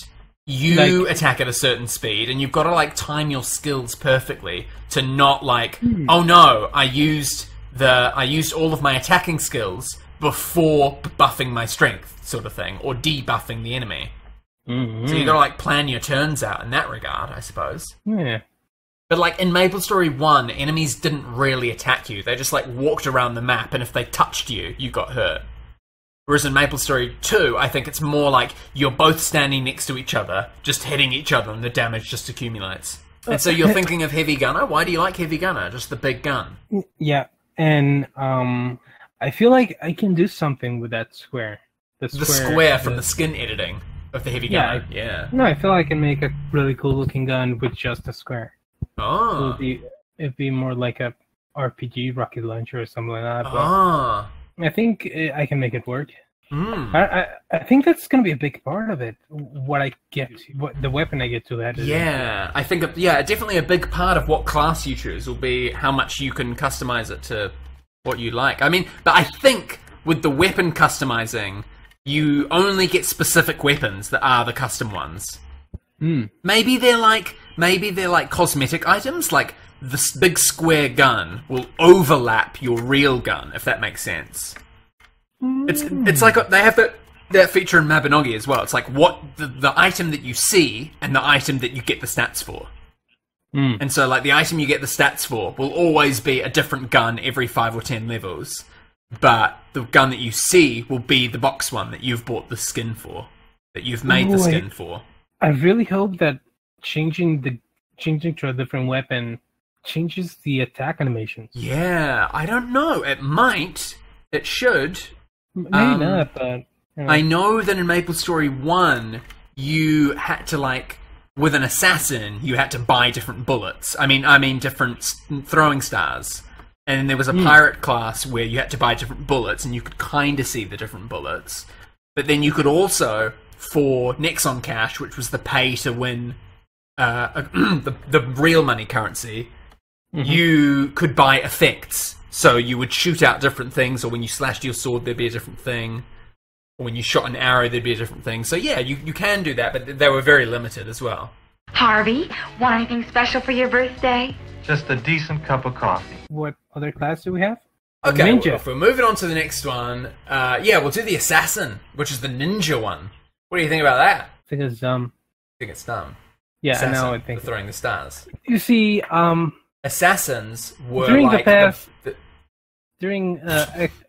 You attack at a certain speed, and you've got to, like, time your skills perfectly to not, like, oh no, I used all of my attacking skills before buffing my strength, sort of thing, or debuffing the enemy. Mm-hmm. So you got to, like, plan your turns out in that regard, I suppose. Yeah. But, like, in MapleStory 1, enemies didn't really attack you. They just, like, walked around the map, and if they touched you, you got hurt. Whereas in MapleStory 2, I think it's more like you're both standing next to each other, just hitting each other, and the damage just accumulates. And so you're thinking of Heavy Gunner? Why do you like Heavy Gunner? Just the big gun. Yeah, and I feel like I can do something with that square. The square from the skin editing of the Heavy Gunner, yeah. No, I feel like I can make a really cool-looking gun with just a square. Oh. It'd be more like a RPG rocket launcher or something like that. But I think I can make it work. Mm. I think that's going to be a big part of it. What the weapon I get to that. Yeah, I think definitely a big part of what class you choose will be how much you can customize it to what you like. I mean, but I think with the weapon customizing, you only get specific weapons that are the custom ones. Mm. Maybe they're like cosmetic items, like this big square gun will overlap your real gun, if that makes sense. It's like they have that feature in Mabinogi as well. It's like what the item that you see and the item that you get the stats for. Mm. And so, like, the item you get the stats for will always be a different gun every 5 or 10 levels, but the gun that you see will be the box one that you've bought the skin for, that you've made the skin for. I really hope that changing to a different weapon changes the attack animations. Yeah, I don't know. It might. It should. Maybe not, but... You know. I know that in MapleStory 1, you had to, like... With an assassin, you had to buy different bullets. I mean different throwing stars. And there was a pirate class where you had to buy different bullets, and you could kind of see the different bullets. But then you could also, for Nexon Cash, which was the pay-to-win, the real money currency, you could buy effects. So you would shoot out different things, or when you slashed your sword, there'd be a different thing. Or when you shot an arrow, there'd be a different thing. So yeah, you can do that, but they were very limited as well. Harvey, want anything special for your birthday? Just a decent cup of coffee. What other class do we have? Okay, Ninja. Well, if we're moving on to the next one, we'll do the assassin, which is the ninja one. What do you think about that? I think it's dumb. I think it's dumb. Yeah, assassin, I know. I think for throwing the stars. You see, assassins were during like the past.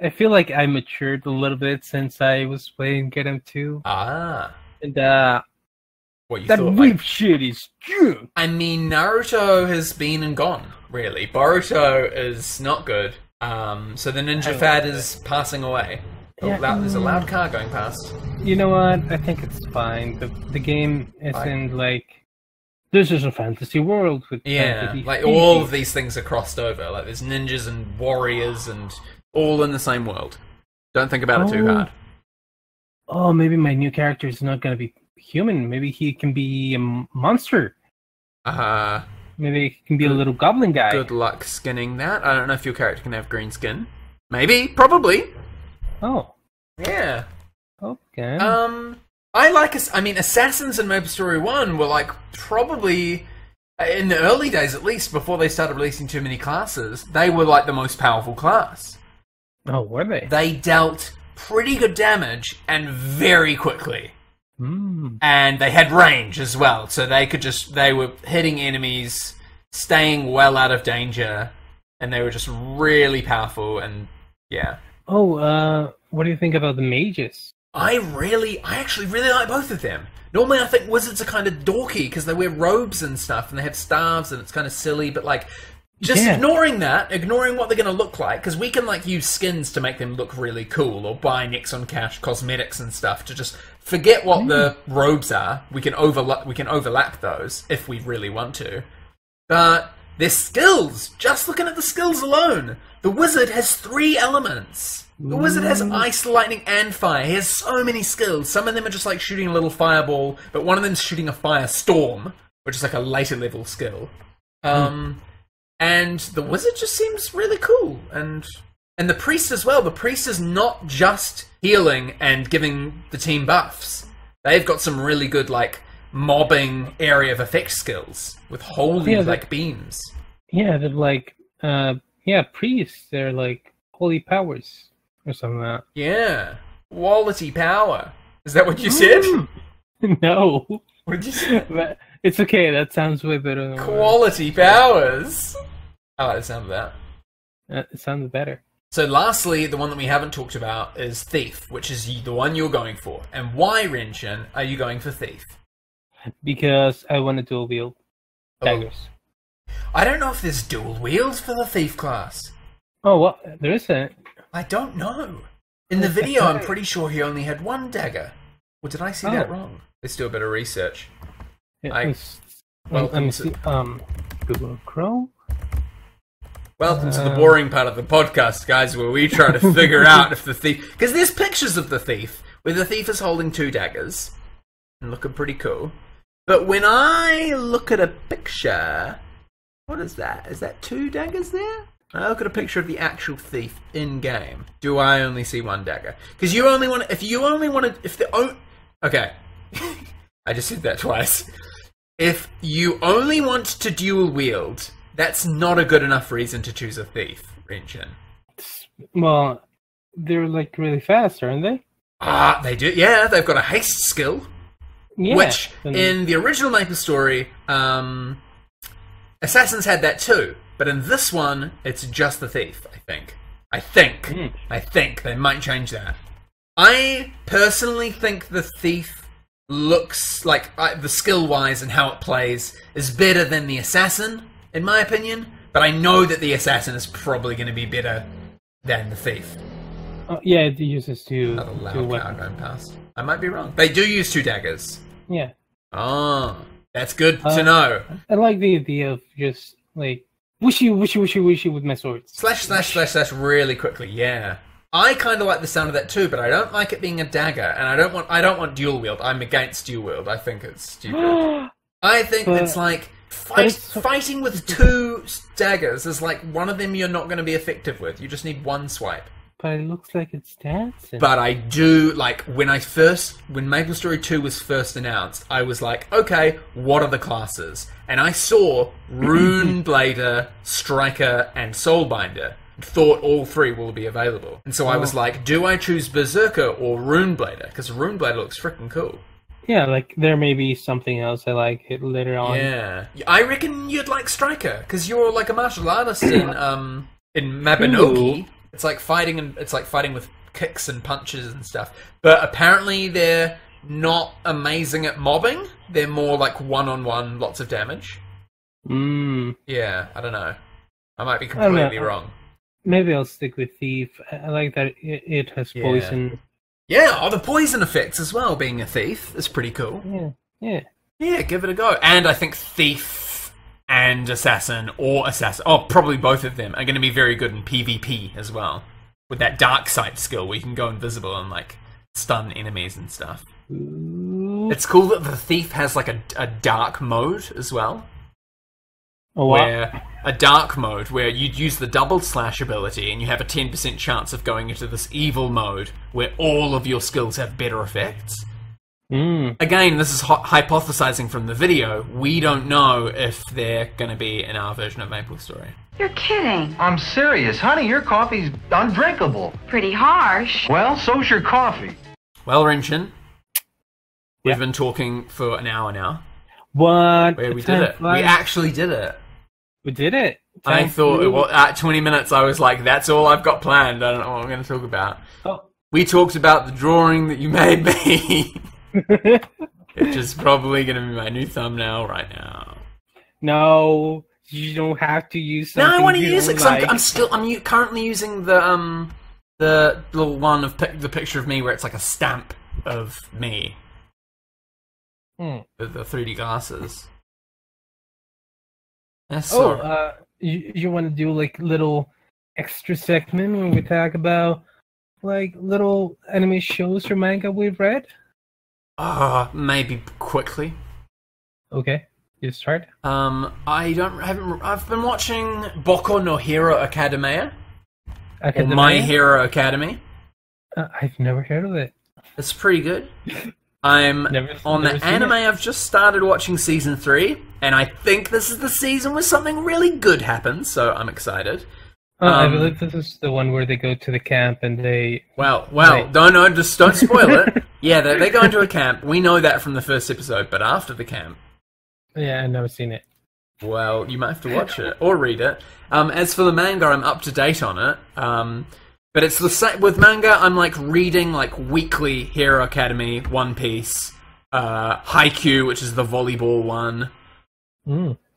I feel like I matured a little bit since I was playing Get 'em 2. Ah. And what you that thought? weep shit is true. I mean, Naruto has been and gone. Really, Boruto is not good. So the ninja fad is passing away. Yeah, There's a loud car going past. You know what? I think it's fine. The game isn't like this is a fantasy world with fantasy like species. all of these things are crossed over. Like there's ninjas and warriors and all in the same world. Don't think about it too hard. Oh, maybe my new character is not gonna be human. Maybe he can be a monster. Maybe he can be a little goblin guy. Good luck skinning that. I don't know if your character can have green skin. Maybe, probably. Oh. Yeah. Okay. Assassins in MapleStory 1 were like probably in the early days, at least before they started releasing too many classes, they were like the most powerful class. Oh, were they? They dealt pretty good damage and very quickly. And they had range as well, so they were hitting enemies, staying well out of danger, and they were just really powerful, and yeah. Oh, what do you think about the mages? I actually really like both of them. Normally I think wizards are kind of dorky because they wear robes and stuff, and they have staves, and it's kind of silly, but like, Just ignoring what they're going to look like, because we can like use skins to make them look really cool, or buy Nexon Cash cosmetics and stuff to just forget what the robes are. We can overlap those if we really want to. But their skills, just looking at the skills alone, the wizard has 3 elements. The wizard has ice, lightning, and fire. He has so many skills. Some of them are just like shooting a little fireball, but one of them's shooting a firestorm, which is like a later level skill. And the wizard just seems really cool. And the priest as well. The priest is not just healing and giving the team buffs. They've got some really good, like, mobbing area of effect skills with holy, like, beams. Yeah, they're like, priests. They're like holy powers or something like that. Yeah. Quality power. Is that what you said? No. What did you say? But it's okay, that sounds way better than Quality powers. I like the sound of that. It sounds better. So lastly, the one that we haven't talked about is Thief, which is the one you're going for. And why, Renshin, are you going for Thief? Because I want to dual wield daggers. I don't know if there's dual wields for the Thief class. Oh, well, there isn't. I don't know. In the video, I'm pretty sure he only had 1 dagger. Or did I see that wrong? Let's do a bit of research. Let me see. Google Chrome. Welcome to the boring part of the podcast, guys, where we try to figure out if the thief... Because there's pictures of the thief, where the thief is holding 2 daggers, and looking pretty cool. But when I look at a picture... What is that? Is that 2 daggers there? When I look at a picture of the actual thief in-game, do I only see 1 dagger? Because you only want... Okay. I just said that twice. If you only want to dual wield... That's not a good enough reason to choose a thief, Renshin. Well, they're like really fast, aren't they? They do. Yeah, they've got a haste skill, which in the original Maplestory, assassins had that too. But in this one, it's just the thief. I think they might change that. I personally think the thief looks like the skill-wise and how it plays is better than the assassin. In my opinion, but I know that the assassin is probably going to be better than the thief. Yeah, it uses 2 loud car going past. I might be wrong. They do use 2 daggers. Yeah. Oh, that's good to know. I like the idea of just like whooshy with my swords. Slash really quickly. Yeah. I kind of like the sound of that too, but I don't like it being a dagger, and I don't want dual wield. I'm against dual wield. I think it's stupid. I think it's like. Fighting with 2 daggers is like one of them you're not going to be effective with. You just need 1 swipe. But it looks like it's dancing. But I do, like, when Maplestory 2 was first announced, I was like, okay, what are the classes? And I saw Runeblader, Striker, and Soulbinder. Thought all 3 will be available. And so I was like, do I choose Berserker or Runeblader? Because Runeblader looks freaking cool. Yeah, like, there may be something else I like it later on. Yeah. I reckon you'd like Striker, because you're like a martial artist in Mabinogi. It's like fighting with kicks and punches and stuff. But apparently they're not amazing at mobbing. They're more like one-on-one, lots of damage. Yeah, I don't know. I might be completely wrong. Maybe I'll stick with Thief. I like that it has poison. Yeah, the poison effects as well, being a thief, is pretty cool. Yeah, give it a go. And I think Thief and Assassin, probably both of them, are going to be very good in PvP as well. With that Dark Sight skill, where you can go invisible and, like, stun enemies and stuff. It's cool that the Thief has, like, a dark mode as well. A dark mode where you'd use the double slash ability and you have a 10% chance of going into this evil mode where all of your skills have better effects. Again, this is hypothesizing from the video. We don't know if they're going to be in our version of Maplestory. You're kidding. I'm serious. Honey, your coffee's undrinkable. Pretty harsh. Well, so's your coffee. Well, Renshin, we've been talking for an hour now. What? Where we did it. We actually did it. We did it. I thought, at 20 minutes, I was like, that's all I've got planned. I don't know what I'm going to talk about. We talked about the drawing that you made me. Which is probably going to be my new thumbnail right now. No. You don't have to use No, something. I want to you use it don't because like. I'm currently using the little one of the picture of me where it's like a stamp of me with the 3D glasses. You want to do like little extra segment when we talk about like little anime shows or manga we've read? Maybe quickly. Okay, you start. I've been watching Boku no Hero Academia. Or Academia? My Hero Academy. I've never heard of it. It's pretty good. I'm on the anime. I've just started watching season 3, and I think this is the season where something really good happens. So I'm excited. I believe this is the one where they go to the camp and they. Well, just don't spoil it. Yeah, they go into a camp. We know that from the first episode, but after the camp. Yeah, I've never seen it. Well, you might have to watch it or read it. As for the manga, I'm up to date on it. But it's the same with manga. I'm like reading like weekly Hero Academy, One Piece, Haikyuu, which is the volleyball one.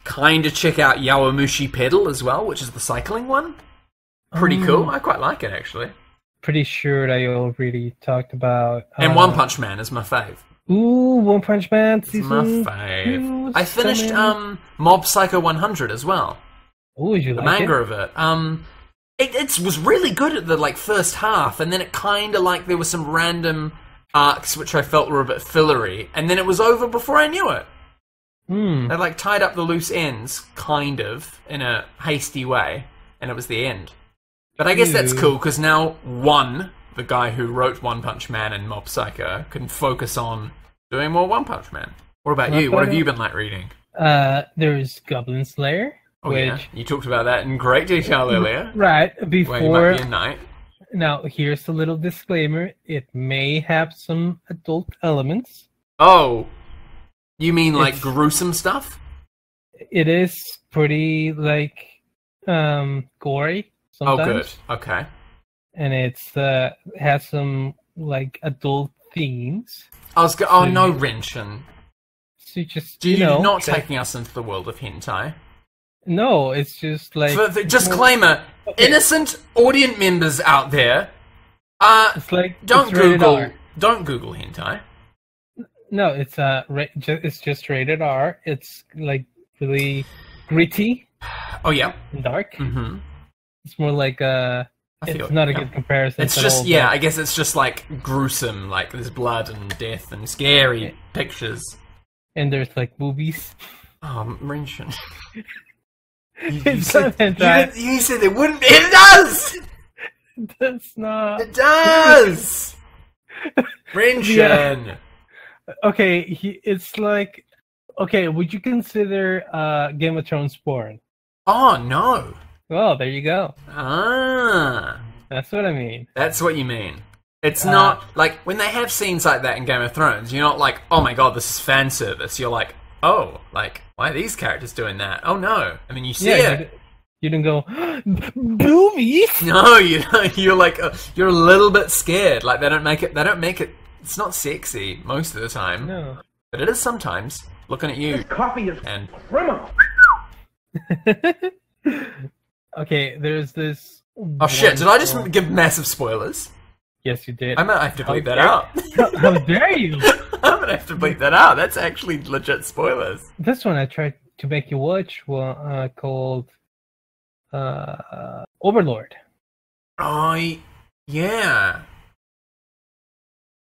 Kind of check out Yowamushi Pedal as well, which is the cycling one. Pretty cool. I quite like it actually. Pretty sure I already talked about. And One Punch Man is my fave. Ooh, One Punch Man It's season. my fave. 2, I finished Mob Psycho 100 as well. Oh, you The like manga it? of it. It was really good at the like first half, and then it kind of like there were some random arcs which I felt were a bit fillery, and then it was over before I knew it. They like tied up the loose ends, kind of, in a hasty way, and it was the end. But I guess that's cool because now the guy who wrote One Punch Man and Mob Psycho, can focus on doing more One Punch Man. What about you? What have you been like reading? There's Goblin Slayer. Oh yeah, you talked about that in great detail earlier. Right, before... Where you might be a knight. Now, here's a little disclaimer. It may have some adult elements. Oh, you mean like gruesome stuff? It is pretty, like, gory sometimes. Oh, good. Okay. And it's has some, like, adult themes. No, Renshin. So you just, You're not taking us into the world of hentai. No, it's just like... For the disclaimer, innocent audience members out there, it's like, don't it's rated Google R. Don't Google hentai. No, it's it's just rated R. It's like really gritty. Oh yeah, and dark. Mm-hmm. It's more like it's not a good comparison. It's just I guess it's just like gruesome, like there's blood and death and scary pictures. And there's like boobies. Oh, Renshin. You said it wouldn't. It does. That's not. It does. Renshin. Yeah. Okay, it's like. Okay, would you consider Game of Thrones porn? Oh no. Well, there you go. Ah. That's what I mean. That's what you mean. It's not like when they have scenes like that in Game of Thrones. You're not like, oh my god, this is fan service. You're like, oh, like why are these characters doing that? Oh no! I mean, you see it. You didn't go boobies. No, you don't. You're like you're a little bit scared. Like they don't make it. It's not sexy most of the time. No, but it is sometimes. Looking at you. This coffee is and criminal. Okay, there's this. Oh shit! Did I just give massive spoilers? Yes, you did. I might have to bleep that out. How dare you? I'm gonna have to bleep that out. That's actually legit spoilers. This one I tried to make you watch called Overlord. Oh, yeah.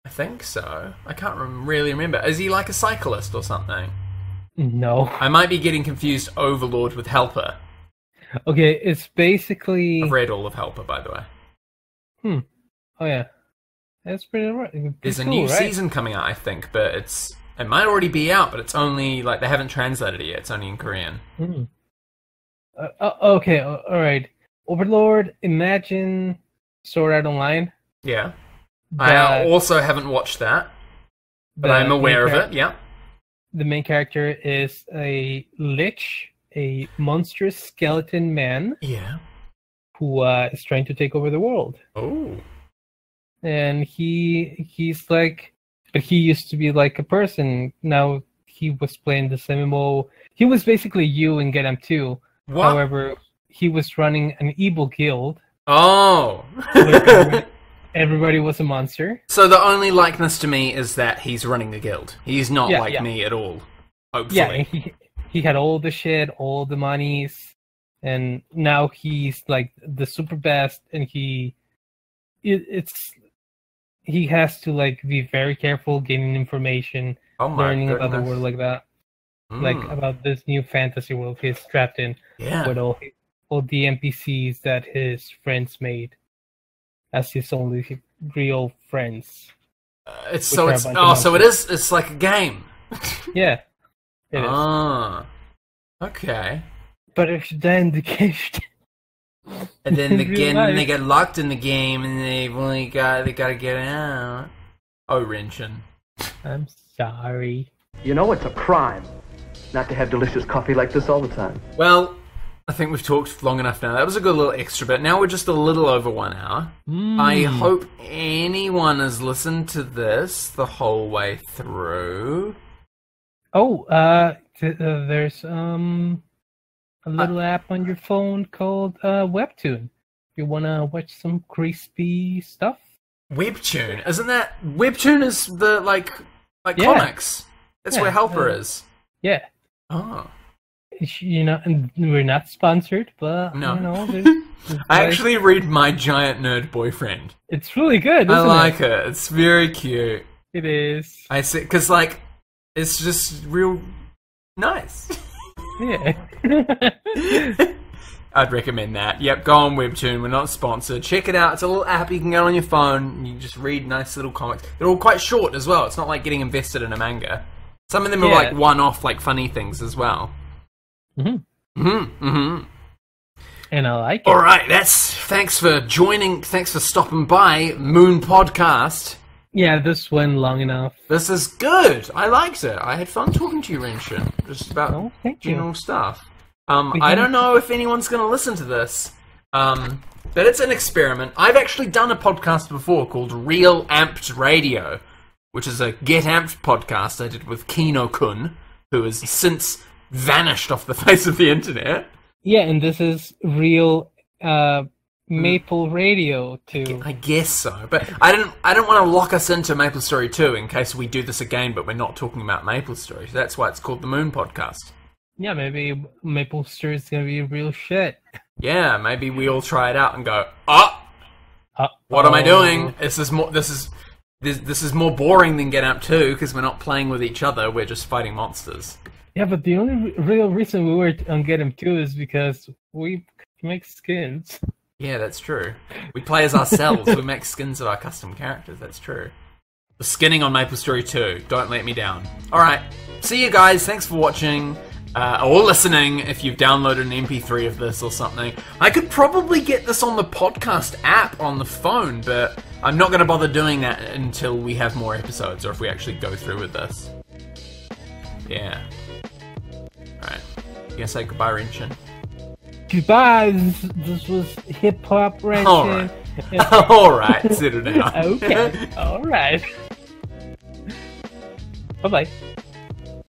I think so. I can't really remember. Is he like a cyclist or something? No. I might be getting confused Overlord with Helper. Okay, it's basically... I've read all of Helper, by the way. Oh, yeah. That's pretty right. There's a new season coming out, I think, but it might already be out, but it's only, like, they haven't translated it yet. It's only in Korean. Okay, alright. Overlord, imagine Sword Art Online. Yeah. I also haven't watched that, but I'm aware of it, yeah. The main character is a lich, a monstrous skeleton man. Yeah. Who is trying to take over the world. Oh. And he's like, but he used to be like a person. Now he was playing this MMO. He was basically you in Get 'Em 2, What? However, he was running an evil guild. Oh. Where everybody was a monster. So the only likeness to me is that he's running a guild. He's not like me at all. Hopefully. Yeah, and he had all the shit, all the monies, and now he's like the super best, and he has to like be very careful gaining information, learning about the world like that, like about this new fantasy world he's trapped in, with all the NPCs that his friends made as his only real friends. It's like a game. Yeah, it is. Okay. But if you die in the game, and then they get locked in the game, and they gotta get out. Oh, Renshin. I'm sorry. You know it's a crime not to have delicious coffee like this all the time. Well, I think we've talked long enough now. That was a good little extra bit. Now we're just a little over 1 hour. I hope anyone has listened to this the whole way through. Oh, there's a little app on your phone called Webtoon. You wanna watch some crispy stuff? Webtoon, isn't that Webtoon? Is the like comics? That's where Helper is. Yeah. Oh. You know, and we're not sponsored, but no. You know, there's I actually read My Giant Nerd Boyfriend. It's really good. Isn't I like it. It's very cute. It is. I see, because like it's just real nice. Yeah. I'd recommend that. Yep, go on Webtoon. We're not sponsored. Check it out. It's a little app you can get on your phone. And you just read nice little comics. They're all quite short as well. It's not like getting invested in a manga. Some of them are like one-off, like funny things as well. And I like it. All right, thanks for joining. Thanks for stopping by Moonpod Cast. Yeah, this went long enough. This is good. I liked it. I had fun talking to you, Renshin. Just about general stuff. I don't know if anyone's going to listen to this, but it's an experiment. I've actually done a podcast before called Real Amped Radio, which is a Get Amped podcast I did with Kino-kun, who has since vanished off the face of the internet. Yeah, and this is Real Maple Radio too. I guess so, but I don't want to lock us into Maplestory 2 in case we do this again, but we're not talking about Maplestory. So that's why it's called the Moon Podcast. Yeah, maybe Maplestory is gonna be real shit. Yeah, maybe we all try it out and go, what am I doing? This is more boring than Get Up 2 because we're not playing with each other. We're just fighting monsters. Yeah, but the only real reason we were on Get Him 2 is because we make skins. Yeah, that's true. We play as ourselves. We make skins of our custom characters. That's true. The skinning on Maplestory 2. Don't let me down. Alright, see you guys. Thanks for watching. Or listening if you've downloaded an MP3 of this or something. I could probably get this on the podcast app on the phone, but I'm not going to bother doing that until we have more episodes or if we actually go through with this. Yeah. Alright. You gonna say goodbye, Renshin? Goodbye, this was Hip Hop Renshin. Alright. Alright, sit it down. Okay, alright. Bye-bye.